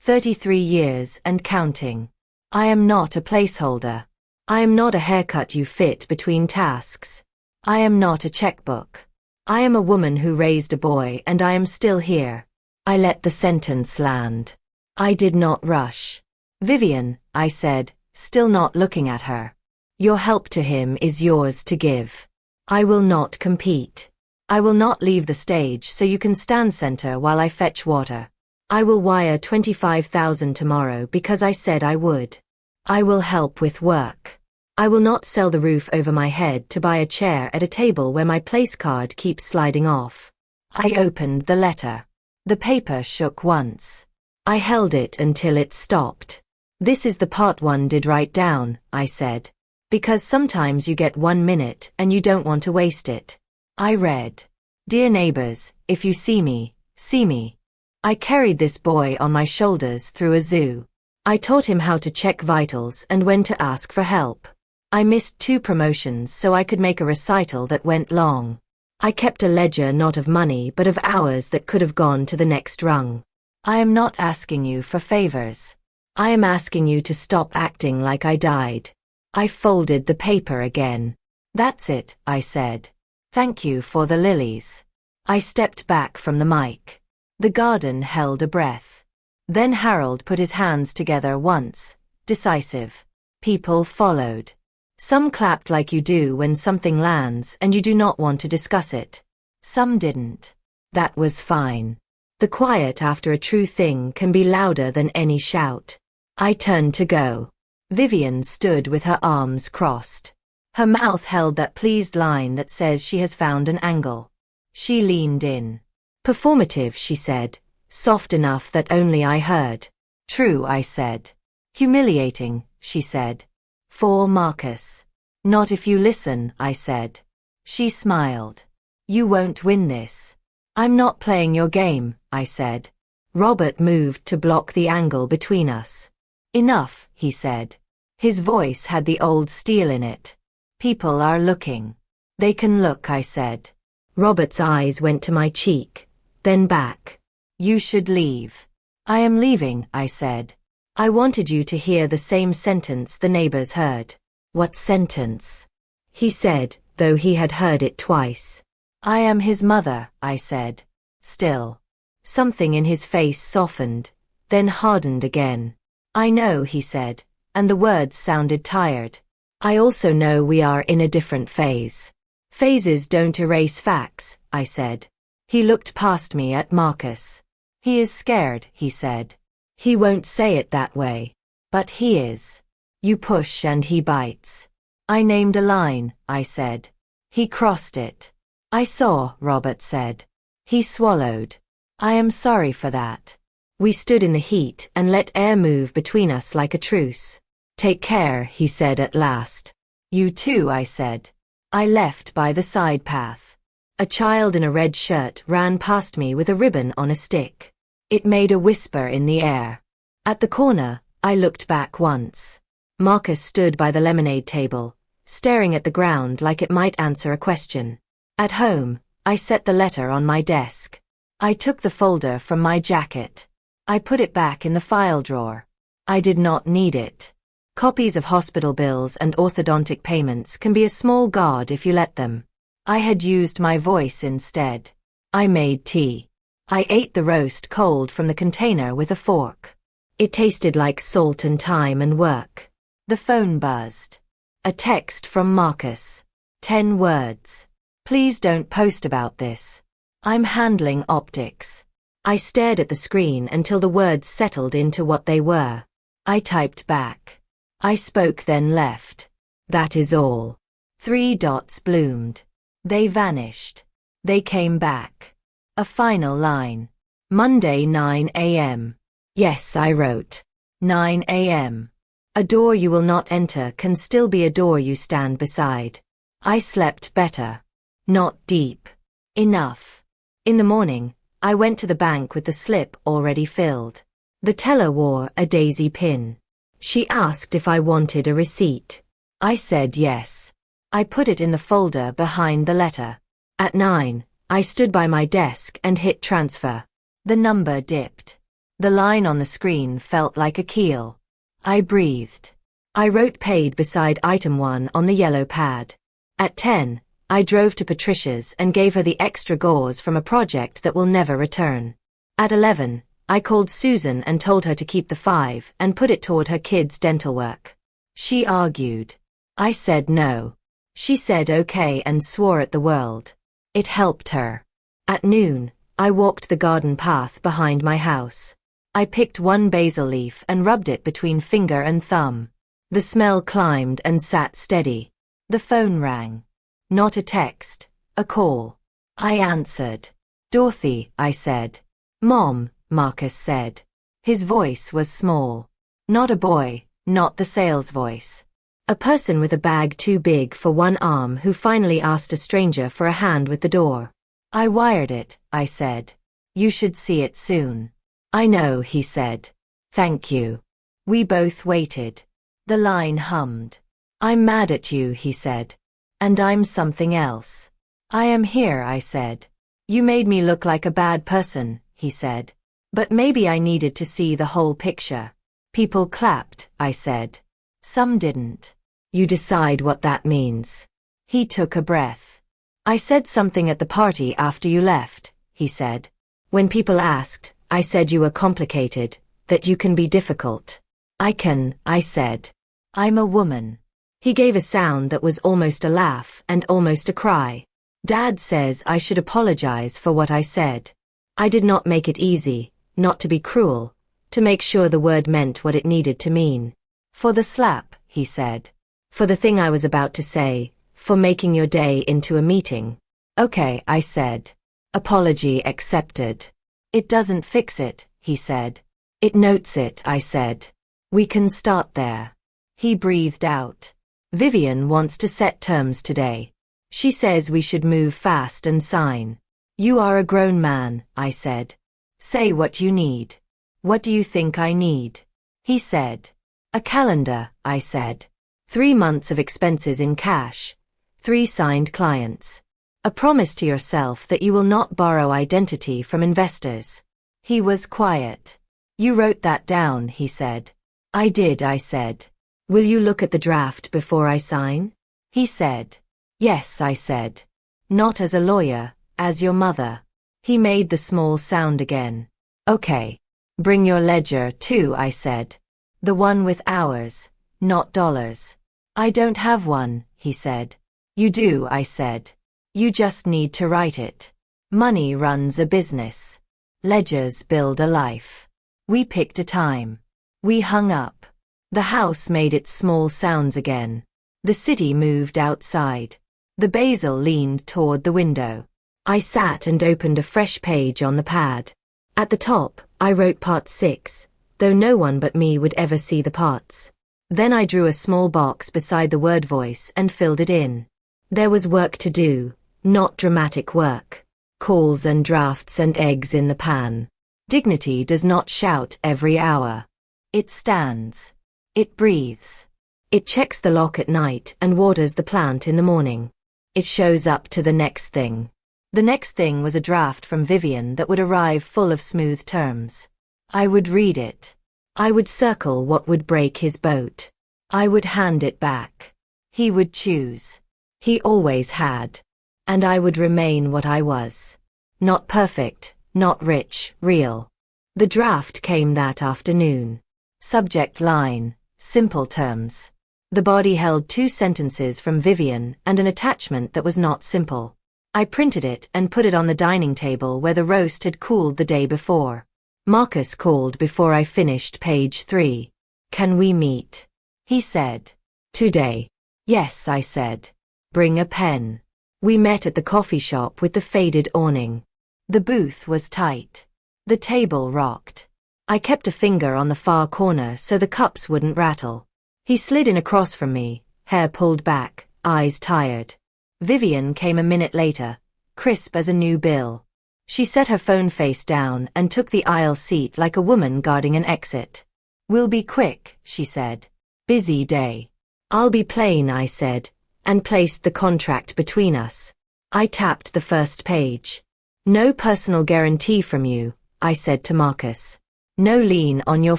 33 years and counting. I am not a placeholder. I am not a haircut you fit between tasks. I am not a checkbook. I am a woman who raised a boy and I am still here. I let the sentence land. I did not rush. Vivian, I said, still not looking at her. Your help to him is yours to give. I will not compete. I will not leave the stage so you can stand center while I fetch water. I will wire 25,000 tomorrow because I said I would. I will help with work. I will not sell the roof over my head to buy a chair at a table where my place card keeps sliding off. I opened the letter. The paper shook once. I held it until it stopped. This is the part one did write down, I said. Because sometimes you get 1 minute and you don't want to waste it. I read. Dear neighbors, if you see me, see me. I carried this boy on my shoulders through a zoo. I taught him how to check vitals and when to ask for help. I missed 2 promotions so I could make a recital that went long. I kept a ledger not of money but of hours that could have gone to the next rung. I am not asking you for favors. I am asking you to stop acting like I died. I folded the paper again. That's it, I said. Thank you for the lilies. I stepped back from the mic. The garden held a breath. Then Harold put his hands together once, decisive. People followed. Some clapped like you do when something lands and you do not want to discuss it. Some didn't. That was fine. The quiet after a true thing can be louder than any shout. I turned to go. Vivian stood with her arms crossed. Her mouth held that pleased line that says she has found an angle. She leaned in. Performative, she said, soft enough that only I heard. True, I said. Humiliating, she said. For Marcus. Not if you listen, I said. She smiled. You won't win this. I'm not playing your game, I said. Robert moved to block the angle between us. Enough, he said. His voice had the old steel in it. People are looking. They can look, I said. Robert's eyes went to my cheek, then back. You should leave. I am leaving, I said. I wanted you to hear the same sentence the neighbors heard. What sentence? He said, though he had heard it twice. I am his mother, I said. Still. Something in his face softened, then hardened again. I know, he said, and the words sounded tired. I also know we are in a different phase. Phases don't erase facts, I said. He looked past me at Marcus. He is scared, he said. He won't say it that way. But he is. You push and he bites. I named a line, I said. He crossed it. I saw, Robert said. He swallowed. I am sorry for that. We stood in the heat and let air move between us like a truce. Take care, he said at last. You too, I said. I left by the side path. A child in a red shirt ran past me with a ribbon on a stick. It made a whisper in the air. At the corner, I looked back once. Marcus stood by the lemonade table, staring at the ground like it might answer a question. At home, I set the letter on my desk. I took the folder from my jacket. I put it back in the file drawer. I did not need it. Copies of hospital bills and orthodontic payments can be a small god if you let them. I had used my voice instead. I made tea. I ate the roast cold from the container with a fork. It tasted like salt and thyme and work. The phone buzzed. A text from Marcus. 10 words. Please don't post about this. I'm handling optics. I stared at the screen until the words settled into what they were. I typed back. I spoke then left. That is all. 3 dots bloomed. They vanished. They came back. A final line. Monday 9 a.m. Yes, I wrote. 9 a.m. A door you will not enter can still be a door you stand beside. I slept better. Not deep. Enough. In the morning, I went to the bank with the slip already filled. The teller wore a daisy pin. She asked if I wanted a receipt. I said yes. I put it in the folder behind the letter. At 9, I stood by my desk and hit transfer. The number dipped. The line on the screen felt like a keel. I breathed. I wrote paid beside item 1 on the yellow pad. At 10, I drove to Patricia's and gave her the extra gauze from a project that will never return. At 11, I called Susan and told her to keep the 5 and put it toward her kids' dental work. She argued. I said no. She said okay and swore at the world. It helped her. At noon, I walked the garden path behind my house. I picked one basil leaf and rubbed it between finger and thumb. The smell climbed and sat steady. The phone rang. Not a text, a call. I answered. Dorothy, I said. Mom, Marcus said. His voice was small. Not a boy, not the sales voice. A person with a bag too big for one arm who finally asked a stranger for a hand with the door. I wired it, I said. You should see it soon. I know, he said. Thank you. We both waited. The line hummed. I'm mad at you, he said. And I'm something else. I am here, I said. You made me look like a bad person, he said. But maybe I needed to see the whole picture. People clapped, I said. Some didn't. You decide what that means. He took a breath. I said something at the party after you left, he said. When people asked, I said you were complicated, that you can be difficult. I said. I'm a woman. He gave a sound that was almost a laugh and almost a cry. Dad says I should apologize for what I said. I did not make it easy, not to be cruel, to make sure the word meant what it needed to mean. For the slap, he said. For the thing I was about to say, for making your day into a meeting. Okay, I said. Apology accepted. It doesn't fix it, he said. It notes it, I said. We can start there. He breathed out. Vivian wants to set terms today. She says we should move fast and sign. You are a grown man, I said. Say what you need. What do you think I need? He said. A calendar, I said. 3 months of expenses in cash. 3 signed clients. A promise to yourself that you will not borrow identity from investors. He was quiet. You wrote that down, he said. I did, I said. Will you look at the draft before I sign? He said. Yes, I said. Not as a lawyer, as your mother. He made the small sound again. Okay. Bring your ledger too, I said. The one with hours, not dollars. I don't have one, he said. You do, I said. You just need to write it. Money runs a business. Ledgers build a life. We picked a time. We hung up. The house made its small sounds again. The city moved outside. The basil leaned toward the window. I sat and opened a fresh page on the pad. At the top, I wrote part 6, though no one but me would ever see the parts. Then I drew a small box beside the word voice and filled it in. There was work to do, not dramatic work. Calls and drafts and eggs in the pan. Dignity does not shout every hour. It stands. It breathes. It checks the lock at night and waters the plant in the morning. It shows up to the next thing. The next thing was a draft from Vivian that would arrive full of smooth terms. I would read it. I would circle what would break his boat. I would hand it back. He would choose. He always had. And I would remain what I was. Not perfect, not rich, real. The draft came that afternoon. Subject line, simple terms. The body held 2 sentences from Vivian and an attachment that was not simple. I printed it and put it on the dining table where the roast had cooled the day before. Marcus called before I finished page 3. Can we meet? He said. Today. Yes, I said. Bring a pen. We met at the coffee shop with the faded awning. The booth was tight. The table rocked. I kept a finger on the far corner so the cups wouldn't rattle. He slid in across from me, hair pulled back, eyes tired. Vivian came a minute later, crisp as a new bill. She set her phone face down and took the aisle seat like a woman guarding an exit. We'll be quick, she said. Busy day. I'll be plain, I said, and placed the contract between us. I tapped the first page. No personal guarantee from you, I said to Marcus. No lien on your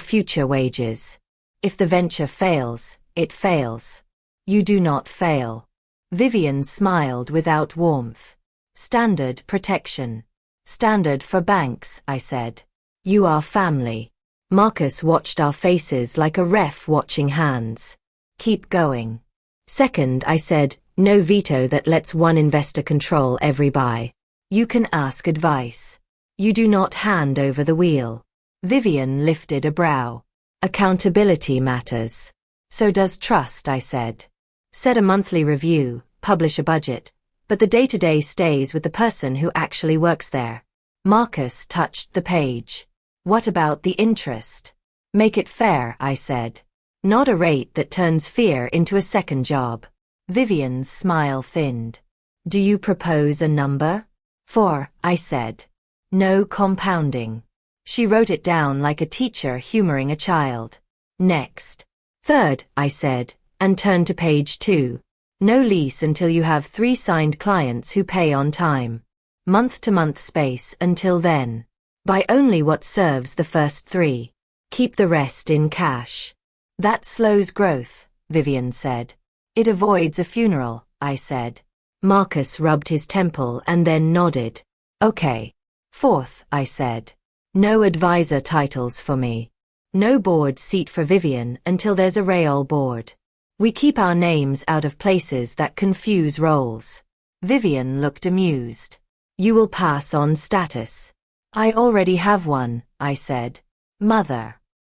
future wages. If the venture fails, it fails. You do not fail. Vivian smiled without warmth. Standard protection. Standard for banks, I said. You are family. Marcus watched our faces like a ref watching hands. Keep going. Second, I said, no veto that lets one investor control every buy. You can ask advice. You do not hand over the wheel. Vivian lifted a brow. Accountability matters. So does trust, I said. Set a monthly review, publish a budget, but the day-to-day stays with the person who actually works there. Marcus touched the page. What about the interest? Make it fair, I said. Not a rate that turns fear into a second job. Vivian's smile thinned. Do you propose a number? 4, I said. No compounding. She wrote it down like a teacher humoring a child. Next. 3rd, I said, and turned to page 2. No lease until you have 3 signed clients who pay on time. Month-to-month space until then. Buy only what serves the first 3. Keep the rest in cash. That slows growth, Vivian said. It avoids a funeral, I said. Marcus rubbed his temple and then nodded. Okay. 4th, I said. No advisor titles for me. No board seat for Vivian until there's a Rayol board. We keep our names out of places that confuse roles. Vivian looked amused. You will pass on status. I already have one, I said. Mother.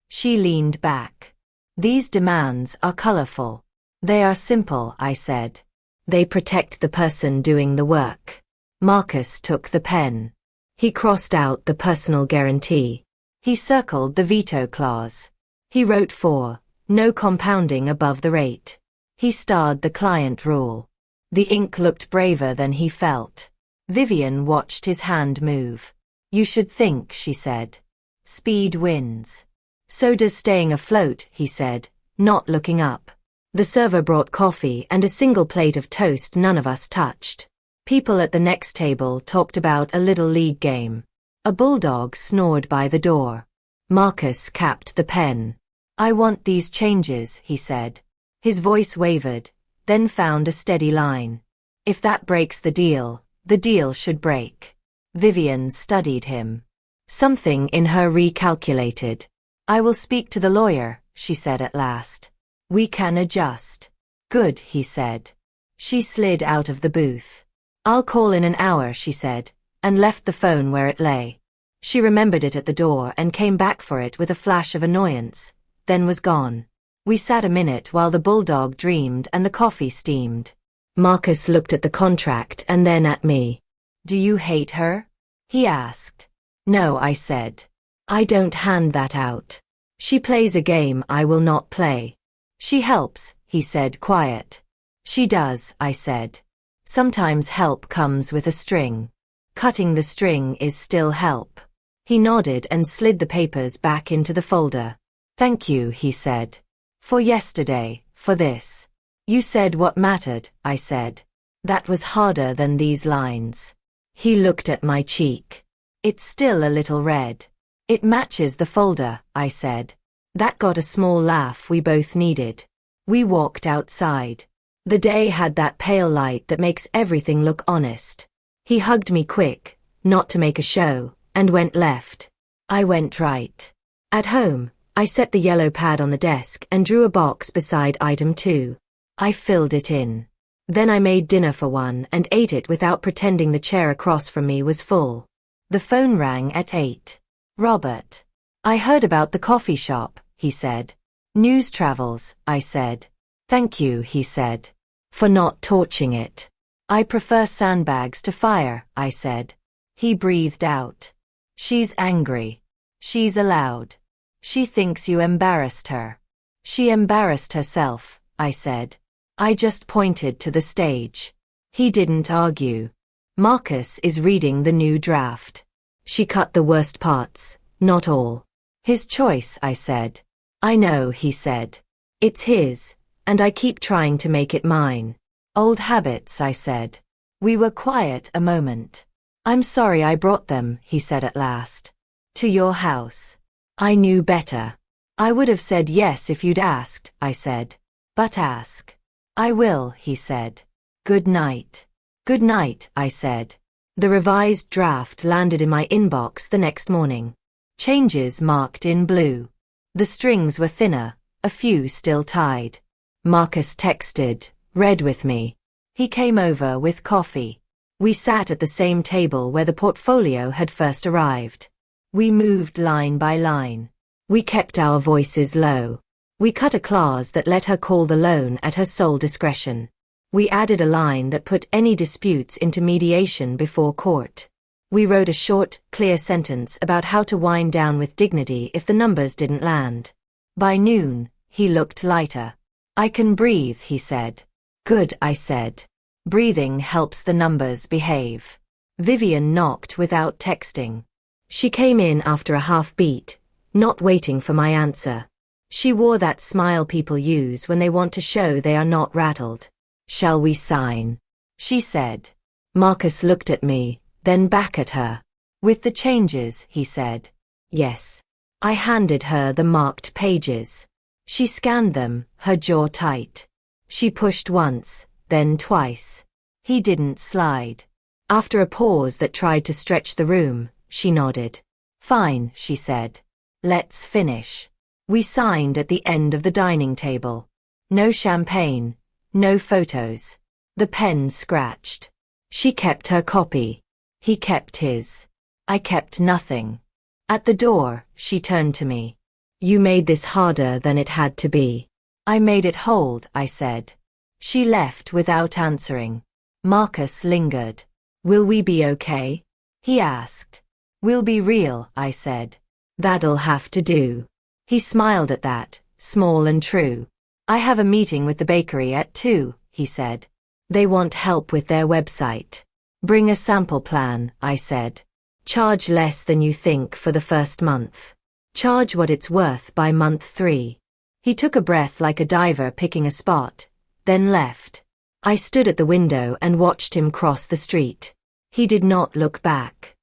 She leaned back. These demands are colorful. They are simple, I said. They protect the person doing the work. Marcus took the pen. He crossed out the personal guarantee. He circled the veto clause. He wrote 4, no compounding above the rate. He starred the client rule. The ink looked braver than he felt. Vivian watched his hand move. You should think, she said. Speed wins. So does staying afloat, he said, not looking up. The server brought coffee and a single plate of toast none of us touched. People at the next table talked about a little league game. A bulldog snored by the door. Marcus capped the pen. I want these changes, he said. His voice wavered, then found a steady line. If that breaks the deal should break. Vivian studied him. Something in her recalculated. I will speak to the lawyer, she said at last. We can adjust. Good, he said. She slid out of the booth. I'll call in an hour, she said, and left the phone where it lay. She remembered it at the door and came back for it with a flash of annoyance, then was gone. We sat a minute while the bulldog dreamed and the coffee steamed. Marcus looked at the contract and then at me. Do you hate her? He asked. No, I said. I don't hand that out. She plays a game I will not play. She helps, he said quiet. She does, I said. Sometimes help comes with a string. Cutting the string is still help. He nodded and slid the papers back into the folder. Thank you, he said. For yesterday, for this. You said what mattered, I said. That was harder than these lines. He looked at my cheek. It's still a little red. It matches the folder, I said. That got a small laugh we both needed. We walked outside. The day had that pale light that makes everything look honest. He hugged me quick, not to make a show, and went left. I went right. At home, I set the yellow pad on the desk and drew a box beside item 2. I filled it in. Then I made dinner for one and ate it without pretending the chair across from me was full. The phone rang at 8. Robert. I heard about the coffee shop, he said. News travels, I said. Thank you, he said. For not torching it. I prefer sandbags to fire, I said. He breathed out. She's angry. She's allowed. She thinks you embarrassed her. She embarrassed herself, I said. I just pointed to the stage. He didn't argue. Marcus is reading the new draft. She cut the worst parts, not all. His choice, I said. I know, he said. It's his, and I keep trying to make it mine. Old habits, I said. We were quiet a moment. I'm sorry I brought them, he said at last. To your house. I knew better. I would have said yes if you'd asked, I said. But ask. I will, he said. Good night. Good night, I said. The revised draft landed in my inbox the next morning. Changes marked in blue. The strings were thinner, a few still tied. Marcus texted, read with me. He came over with coffee. We sat at the same table where the portfolio had first arrived. We moved line by line. We kept our voices low. We cut a clause that let her call the loan at her sole discretion. We added a line that put any disputes into mediation before court. We wrote a short, clear sentence about how to wind down with dignity if the numbers didn't land. By noon, he looked lighter. I can breathe, he said. Good, I said. Breathing helps the numbers behave. Vivian knocked without texting. She came in after a half beat, not waiting for my answer. She wore that smile people use when they want to show they are not rattled. Shall we sign? She said. Marcus looked at me, then back at her. With the changes, he said. Yes. I handed her the marked pages. She scanned them, her jaw tight. She pushed once, then twice. He didn't slide. After a pause that tried to stretch the room, she nodded. Fine, she said. Let's finish. We signed at the end of the dining table. No champagne, no photos. The pen scratched. She kept her copy. He kept his. I kept nothing. At the door, she turned to me. You made this harder than it had to be. I made it hold, I said. She left without answering. Marcus lingered. Will we be okay? He asked. We'll be real, I said. That'll have to do. He smiled at that, small and true. I have a meeting with the bakery at 2, he said. They want help with their website. Bring a sample plan, I said. Charge less than you think for the first month. Charge what it's worth by month 3. He took a breath like a diver picking a spot, then left. I stood at the window and watched him cross the street. He did not look back.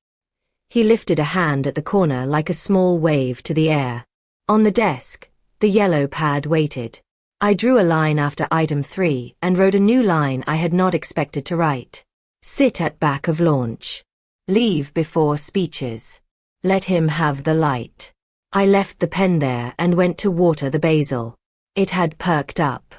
He lifted a hand at the corner like a small wave to the air. On the desk, the yellow pad waited. I drew a line after item 3 and wrote a new line I had not expected to write. Sit at back of launch. Leave before speeches. Let him have the light. I left the pen there and went to water the basil. It had perked up.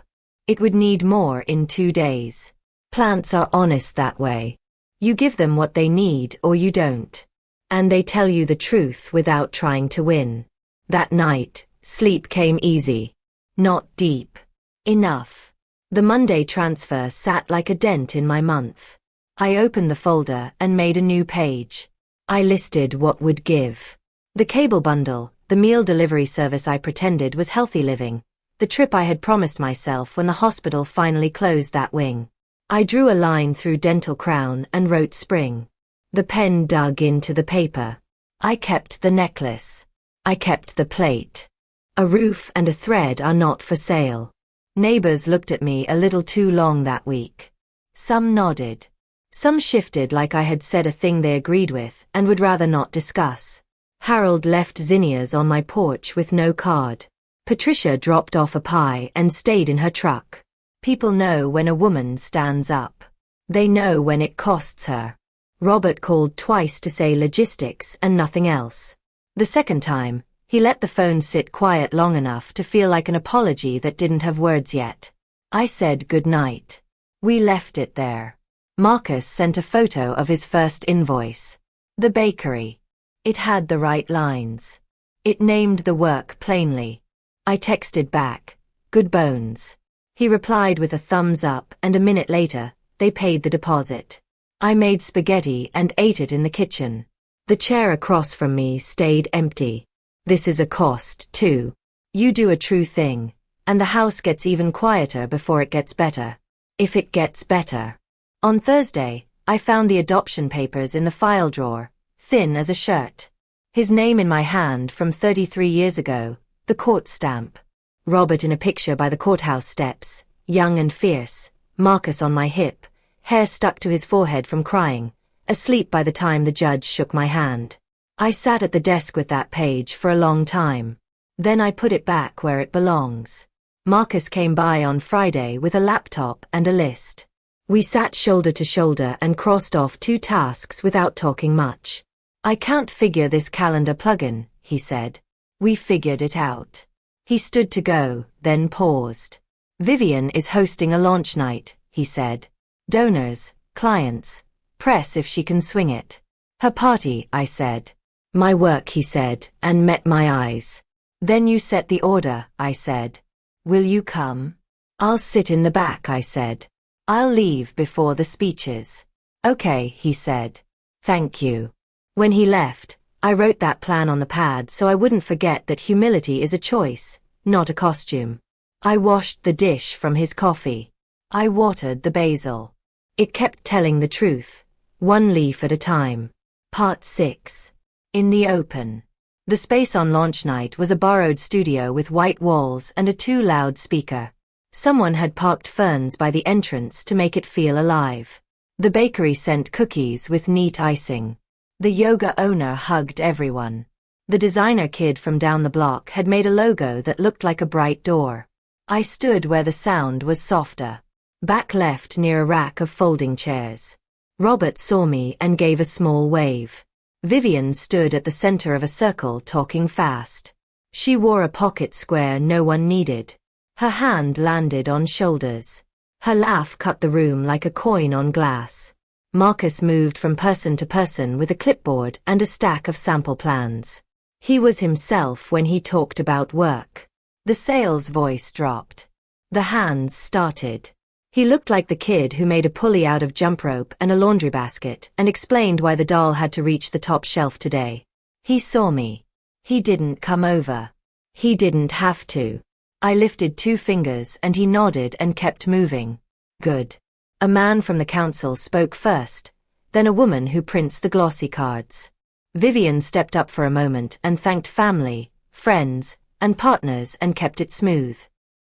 It would need more in 2 days. Plants are honest that way. You give them what they need or you don't. And they tell you the truth without trying to win. That night, sleep came easy. Not deep. Enough. The Monday transfer sat like a dent in my month. I opened the folder and made a new page. I listed what would give. The cable bundle, the meal delivery service I pretended was healthy living, the trip I had promised myself when the hospital finally closed that wing. I drew a line through dental crown and wrote spring. The pen dug into the paper. I kept the necklace. I kept the plate. A roof and a thread are not for sale. Neighbors looked at me a little too long that week. Some nodded. Some shifted like I had said a thing they agreed with and would rather not discuss. Harold left zinnias on my porch with no card. Patricia dropped off a pie and stayed in her truck. People know when a woman stands up. They know when it costs her. Robert called twice to say logistics and nothing else. The second time, he let the phone sit quiet long enough to feel like an apology that didn't have words yet. I said good night. We left it there. Marcus sent a photo of his first invoice. The bakery. It had the right lines. It named the work plainly. I texted back, good bones. He replied with a thumbs up, and a minute later, they paid the deposit. I made spaghetti and ate it in the kitchen. The chair across from me stayed empty. This is a cost, too. You do a true thing, and the house gets even quieter before it gets better. If it gets better. On Thursday, I found the adoption papers in the file drawer, thin as a shirt. His name in my hand from 33 years ago, the court stamp. Robert in a picture by the courthouse steps, young and fierce, Marcus on my hip, hair stuck to his forehead from crying, asleep by the time the judge shook my hand. I sat at the desk with that page for a long time. Then I put it back where it belongs. Marcus came by on Friday with a laptop and a list. We sat shoulder to shoulder and crossed off 2 tasks without talking much. I can't figure this calendar plugin, he said. We figured it out. He stood to go, then paused. Vivian is hosting a launch night, he said. Donors, clients, press if she can swing it. Her party, I said. My work, he said, and met my eyes. Then you set the order, I said. Will you come? I'll sit in the back, I said. I'll leave before the speeches. Okay, he said. Thank you. When he left, I wrote that plan on the pad so I wouldn't forget that humility is a choice, not a costume. I washed the dish from his coffee. I watered the basil. It kept telling the truth, 1 leaf at a time. Part 6. In the open. The space on launch night was a borrowed studio with white walls and a too loud speaker. Someone had parked ferns by the entrance to make it feel alive. The bakery sent cookies with neat icing. The yoga owner hugged everyone. The designer kid from down the block had made a logo that looked like a bright door. I stood where the sound was softer. Back left near a rack of folding chairs. Robert saw me and gave a small wave. Vivian stood at the center of a circle talking fast. She wore a pocket square no one needed. Her hand landed on shoulders. Her laugh cut the room like a coin on glass. Marcus moved from person to person with a clipboard and a stack of sample plans. He was himself when he talked about work. The sales voice dropped. The hands started. He looked like the kid who made a pulley out of jump rope and a laundry basket and explained why the doll had to reach the top shelf today. He saw me. He didn't come over. He didn't have to. I lifted 2 fingers and he nodded and kept moving. Good. A man from the council spoke first, then a woman who prints the glossy cards. Vivian stepped up for a moment and thanked family, friends, and partners and kept it smooth.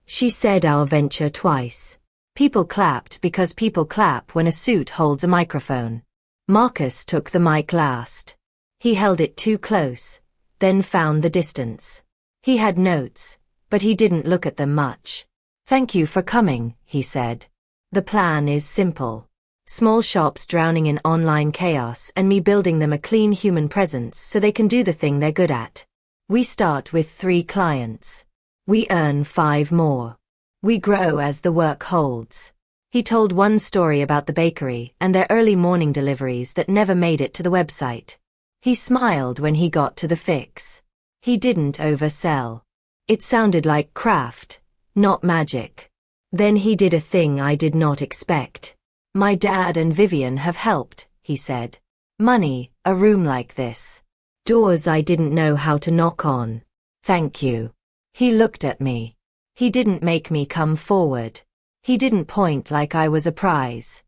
She said our venture twice. People clapped because people clap when a suit holds a microphone. Marcus took the mic last. He held it too close, then found the distance. He had notes, but he didn't look at them much. Thank you for coming, he said. The plan is simple. Small shops drowning in online chaos and me building them a clean human presence so they can do the thing they're good at. We start with 3 clients. We earn 5 more. We grow as the work holds. He told one story about the bakery and their early morning deliveries that never made it to the website. He smiled when he got to the fix. He didn't oversell. It sounded like craft, not magic. Then he did a thing I did not expect. My dad and Vivian have helped, he said. Money, a room like this. Doors I didn't know how to knock on. Thank you. He looked at me. He didn't make me come forward. He didn't point like I was a prize.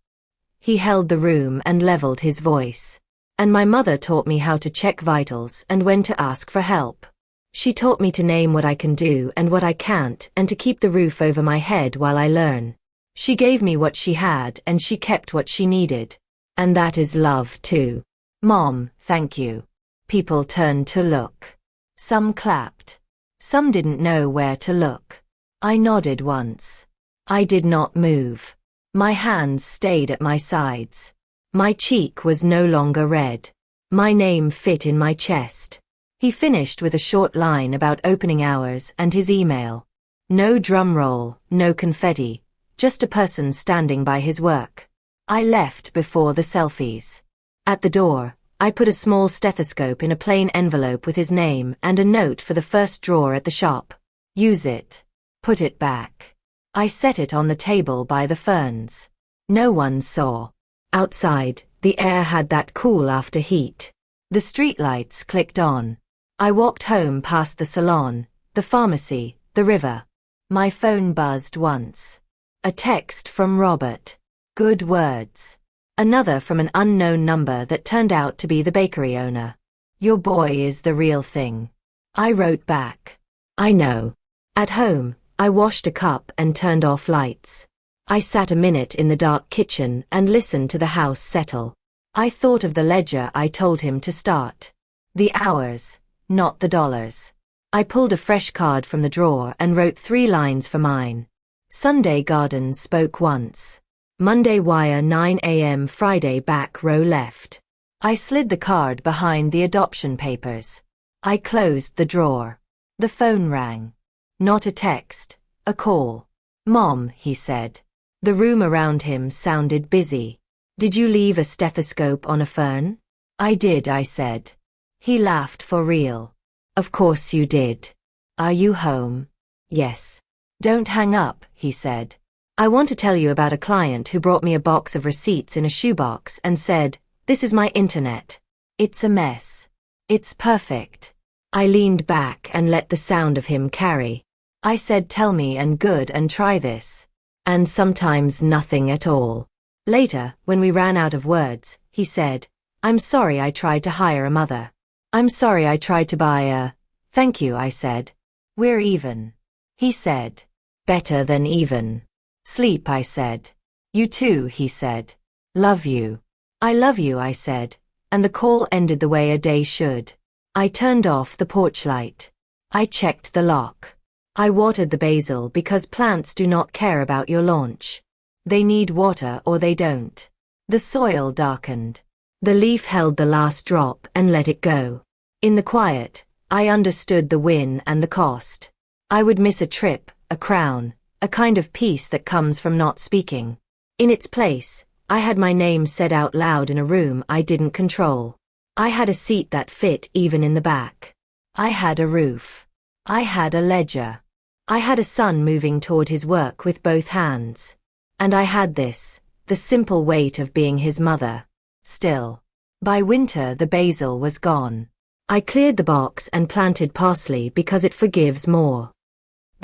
He held the room and leveled his voice. And my mother taught me how to check vitals and when to ask for help. She taught me to name what I can do and what I can't and to keep the roof over my head while I learn. She gave me what she had and she kept what she needed. And that is love too. Mom, thank you. People turned to look. Some clapped. Some didn't know where to look. I nodded once. I did not move. My hands stayed at my sides. My cheek was no longer red. My name fit in my chest. He finished with a short line about opening hours and his email. No drum roll, no confetti, just a person standing by his work. I left before the selfies. At the door, I put a small stethoscope in a plain envelope with his name and a note for the first drawer at the shop. Use it. Put it back. I set it on the table by the ferns. No one saw. Outside, the air had that cool after heat. The streetlights clicked on. I walked home past the salon, the pharmacy, the river. My phone buzzed once. A text from Robert. Good words. Another from an unknown number that turned out to be the bakery owner. Your boy is the real thing. I wrote back. I know. At home, I washed a cup and turned off lights. I sat a minute in the dark kitchen and listened to the house settle. I thought of the ledger I told him to start. The hours, not the dollars. I pulled a fresh card from the drawer and wrote 3 lines for mine. Sunday Garden spoke once. Monday wire 9 a.m. Friday back row left. I slid the card behind the adoption papers. I closed the drawer. The phone rang. Not a text, a call. Mom, he said. The room around him sounded busy. Did you leave a stethoscope on a fern? I did, I said. He laughed for real. Of course you did. Are you home? Yes. Don't hang up, he said. I want to tell you about a client who brought me a box of receipts in a shoebox and said, "This is my internet. It's a mess. It's perfect." I leaned back and let the sound of him carry. I said, "Tell me and good and try this." And sometimes nothing at all. Later, when we ran out of words, he said, "I'm sorry I tried to hire a mother. I'm sorry I tried to buy a..." "Thank you," I said. "We're even." He said, "Better than even." "Sleep," I said. "You too," he said. "Love you." "I love you," I said, and the call ended the way a day should. I turned off the porch light. I checked the lock. I watered the basil because plants do not care about your launch. They need water or they don't. The soil darkened. The leaf held the last drop and let it go. In the quiet, I understood the win and the cost. I would miss a trip, a crown, a kind of peace that comes from not speaking. In its place, I had my name said out loud in a room I didn't control. I had a seat that fit even in the back. I had a roof. I had a ledger. I had a son moving toward his work with both hands. And I had this, the simple weight of being his mother. Still. By winter the basil was gone. I cleared the box and planted parsley because it forgives more.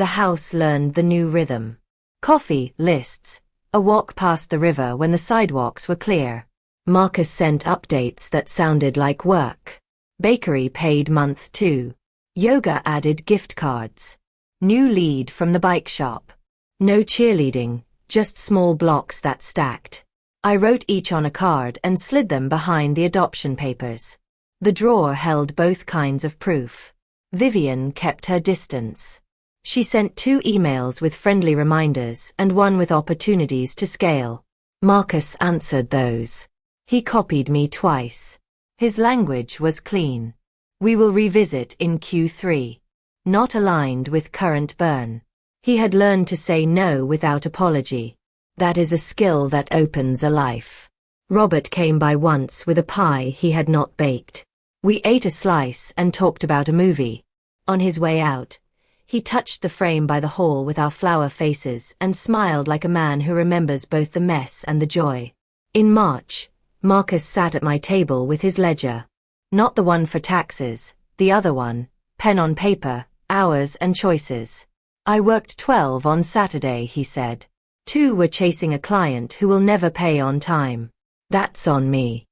The house learned the new rhythm. Coffee, lists, a walk past the river when the sidewalks were clear. Marcus sent updates that sounded like work. Bakery paid month 2. Yoga added gift cards. New lead from the bike shop. No cheerleading, just small blocks that stacked. I wrote each on a card and slid them behind the adoption papers. The drawer held both kinds of proof. Vivian kept her distance. She sent 2 emails with friendly reminders and one with opportunities to scale. Marcus answered those. He copied me twice. His language was clean. We will revisit in Q3. Not aligned with current burn. He had learned to say no without apology. That is a skill that opens a life. Robert came by once with a pie he had not baked. We ate a slice and talked about a movie. On his way out, he touched the frame by the hall with our flower faces and smiled like a man who remembers both the mess and the joy. In March, Marcus sat at my table with his ledger. Not the one for taxes, the other one, pen on paper, hours and choices. I worked 12 on Saturday, he said. 2 were chasing a client who will never pay on time. That's on me.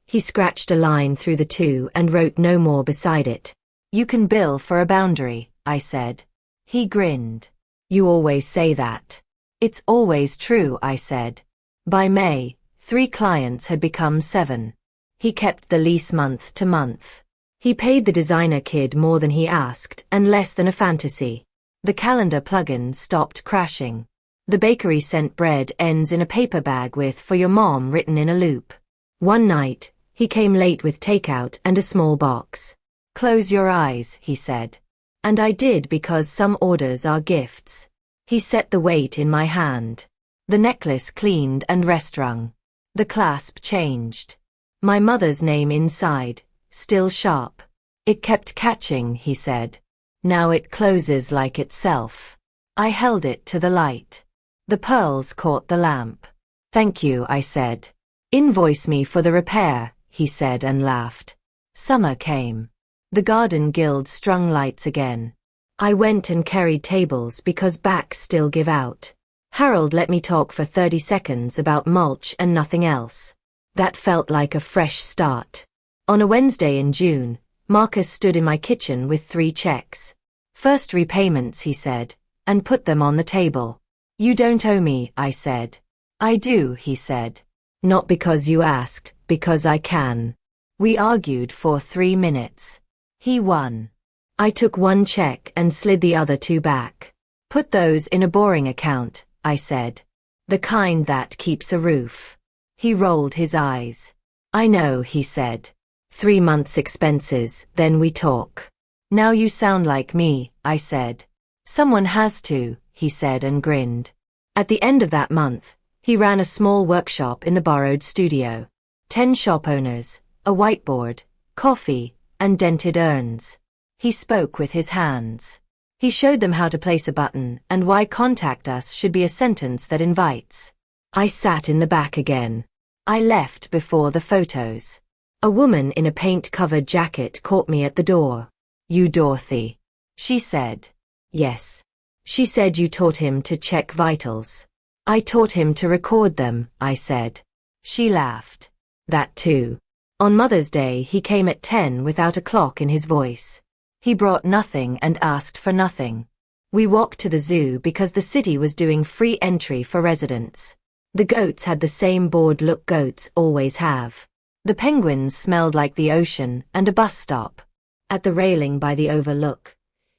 He scratched a line through the 2 and wrote no more beside it. You can bill for a boundary, I said. He grinned. You always say that. It's always true, I said. By May, 3 clients had become 7. He kept the lease month to month. He paid the designer kid more than he asked and less than a fantasy. The calendar plugin stopped crashing. The bakery sent bread ends in a paper bag with "For your mom" written in a loop. One night, he came late with takeout and a small box. "Close your eyes," he said. And I did, because some orders are gifts. He set the weight in my hand. The necklace cleaned and rest-wrung. The clasp changed. My mother's name inside, still sharp. "It kept catching," he said. "Now it closes like itself." I held it to the light. The pearls caught the lamp. "Thank you," I said. "Invoice me for the repair," he said and laughed. Summer came. The garden guild strung lights again. I went and carried tables because backs still give out. Harold let me talk for 30 seconds about mulch and nothing else. That felt like a fresh start. On a Wednesday in June, Marcus stood in my kitchen with 3 checks. "First repayments," he said, and put them on the table. "You don't owe me," I said. "I do," he said. "Not because you asked, because I can." We argued for 3 minutes. He won. I took 1 check and slid the other 2 back. "Put those in a boring account," I said. "The kind that keeps a roof." He rolled his eyes. "I know," he said. 3 months' expenses, then we talk." "Now you sound like me," I said. "Someone has to," he said and grinned. At the end of that month, he ran a small workshop in the borrowed studio. 10 shop owners, a whiteboard, coffee, and dented urns. He spoke with his hands. He showed them how to place a button and why "contact us" should be a sentence that invites. I sat in the back again. I left before the photos. A woman in a paint-covered jacket caught me at the door. "You Dorothy," she said. "Yes." She said, "You taught him to check vitals." "I taught him to record them," I said. She laughed. "That too." On Mother's Day he came at 10 without a clock in his voice. He brought nothing and asked for nothing. We walked to the zoo because the city was doing free entry for residents. The goats had the same bored look goats always have. The penguins smelled like the ocean and a bus stop. At the railing by the overlook,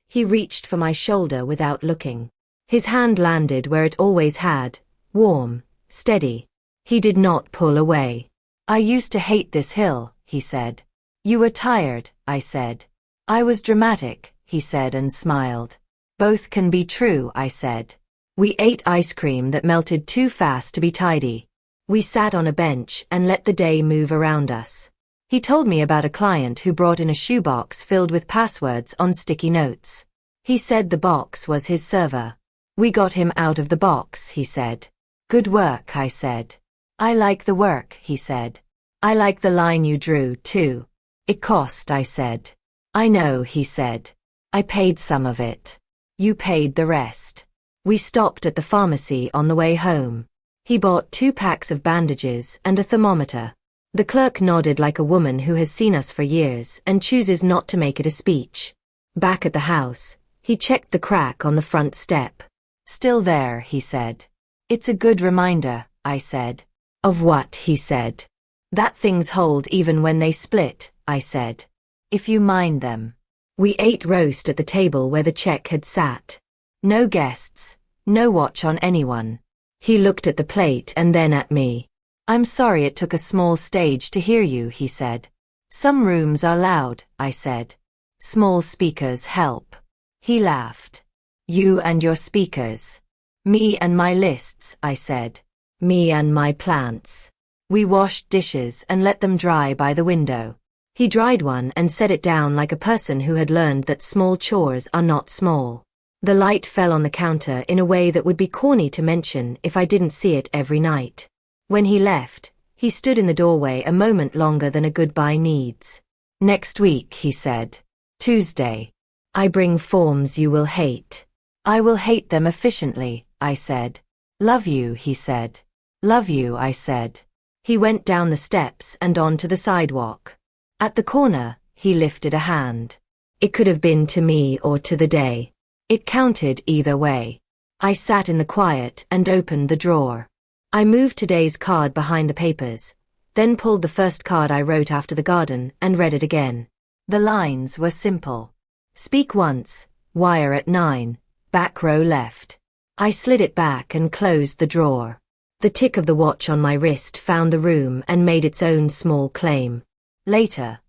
he reached for my shoulder without looking. His hand landed where it always had, warm, steady. He did not pull away. "I used to hate this hill," he said. "You were tired," I said. "I was dramatic," he said and smiled. "Both can be true," I said. We ate ice cream that melted too fast to be tidy. We sat on a bench and let the day move around us. He told me about a client who brought in a shoebox filled with passwords on sticky notes. He said the box was his server. "We got him out of the box," he said. "Good work," I said. "I like the work," he said. "I like the line you drew, too." "It cost," I said. "I know," he said. "I paid some of it. You paid the rest." We stopped at the pharmacy on the way home. He bought 2 packs of bandages and a thermometer. The clerk nodded like a woman who has seen us for years and chooses not to make it a speech. Back at the house, he checked the crack on the front step. "Still there," he said. "It's a good reminder," I said. "Of what?" he said. "That things hold even when they split," I said. "If you mind them." We ate roast at the table where the check had sat. No guests, no watch on anyone. He looked at the plate and then at me. "I'm sorry it took a small stage to hear you," he said. "Some rooms are loud," I said. "Small speakers help." He laughed. "You and your speakers." "Me and my lists," I said. "Me and my plants." We washed dishes and let them dry by the window. He dried one and set it down like a person who had learned that small chores are not small. The light fell on the counter in a way that would be corny to mention if I didn't see it every night. When he left, he stood in the doorway a moment longer than a goodbye needs. "Next week," he said. "Tuesday. I bring forms you will hate." "I will hate them efficiently," I said. "Love you," he said. "Love you," I said. He went down the steps and onto the sidewalk. At the corner, he lifted a hand. It could have been to me or to the day. It counted either way. I sat in the quiet and opened the drawer. I moved today's card behind the papers, then pulled the first card I wrote after the garden and read it again. The lines were simple. Speak once, wire at 9, back row left. I slid it back and closed the drawer. The tick of the watch on my wrist found the room and made its own small claim. Later,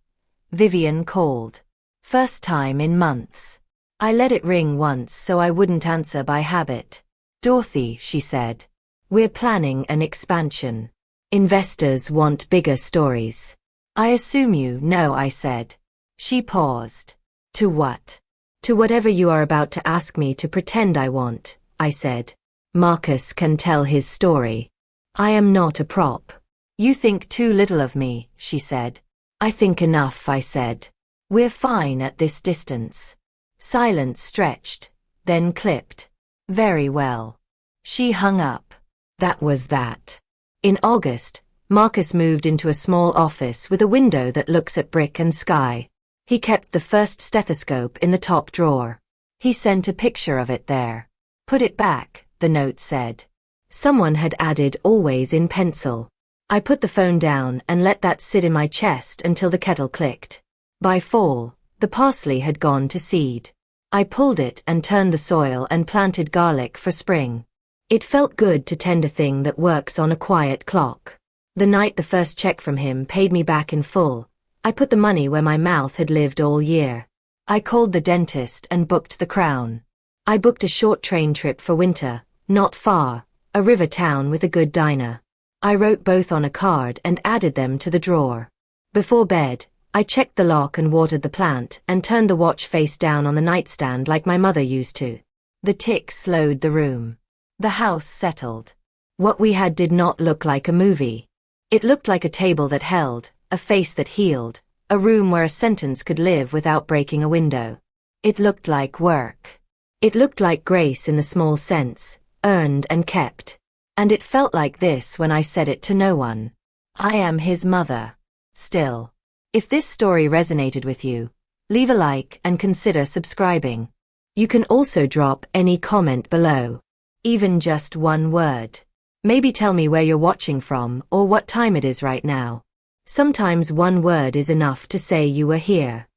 Vivian called. First time in months. I let it ring once so I wouldn't answer by habit. Dorothy, she said. We're planning an expansion. Investors want bigger stories. I assume you know, I said. She paused. To what? To whatever you are about to ask me to pretend I want, I said. Marcus can tell his story. I am not a prop. You think too little of me, she said. I think enough, I said. We're fine at this distance. Silence stretched, then clipped. Very well. She hung up. That was that. In August, Marcus moved into a small office with a window that looks at brick and sky. He kept the first stethoscope in the top drawer. He sent a picture of it there. Put it back, the note said. Someone had added always in pencil. I put the phone down and let that sit in my chest until the kettle clicked. By fall, the parsley had gone to seed. I pulled it and turned the soil and planted garlic for spring. It felt good to tend a thing that works on a quiet clock. The night the first check from him paid me back in full, I put the money where my mouth had lived all year. I called the dentist and booked the crown. I booked a short train trip for winter, not far, a river town with a good diner. I wrote both on a card and added them to the drawer. Before bed, I checked the lock and watered the plant and turned the watch face down on the nightstand like my mother used to. The tick slowed the room. The house settled. What we had did not look like a movie. It looked like a table that held, a face that healed, a room where a sentence could live without breaking a window. It looked like work. It looked like grace in the small sense, earned and kept. And it felt like this when I said it to no one. I am his mother. Still. If this story resonated with you, leave a like and consider subscribing. You can also drop any comment below. Even just one word. Maybe tell me where you're watching from or what time it is right now. Sometimes one word is enough to say you were here.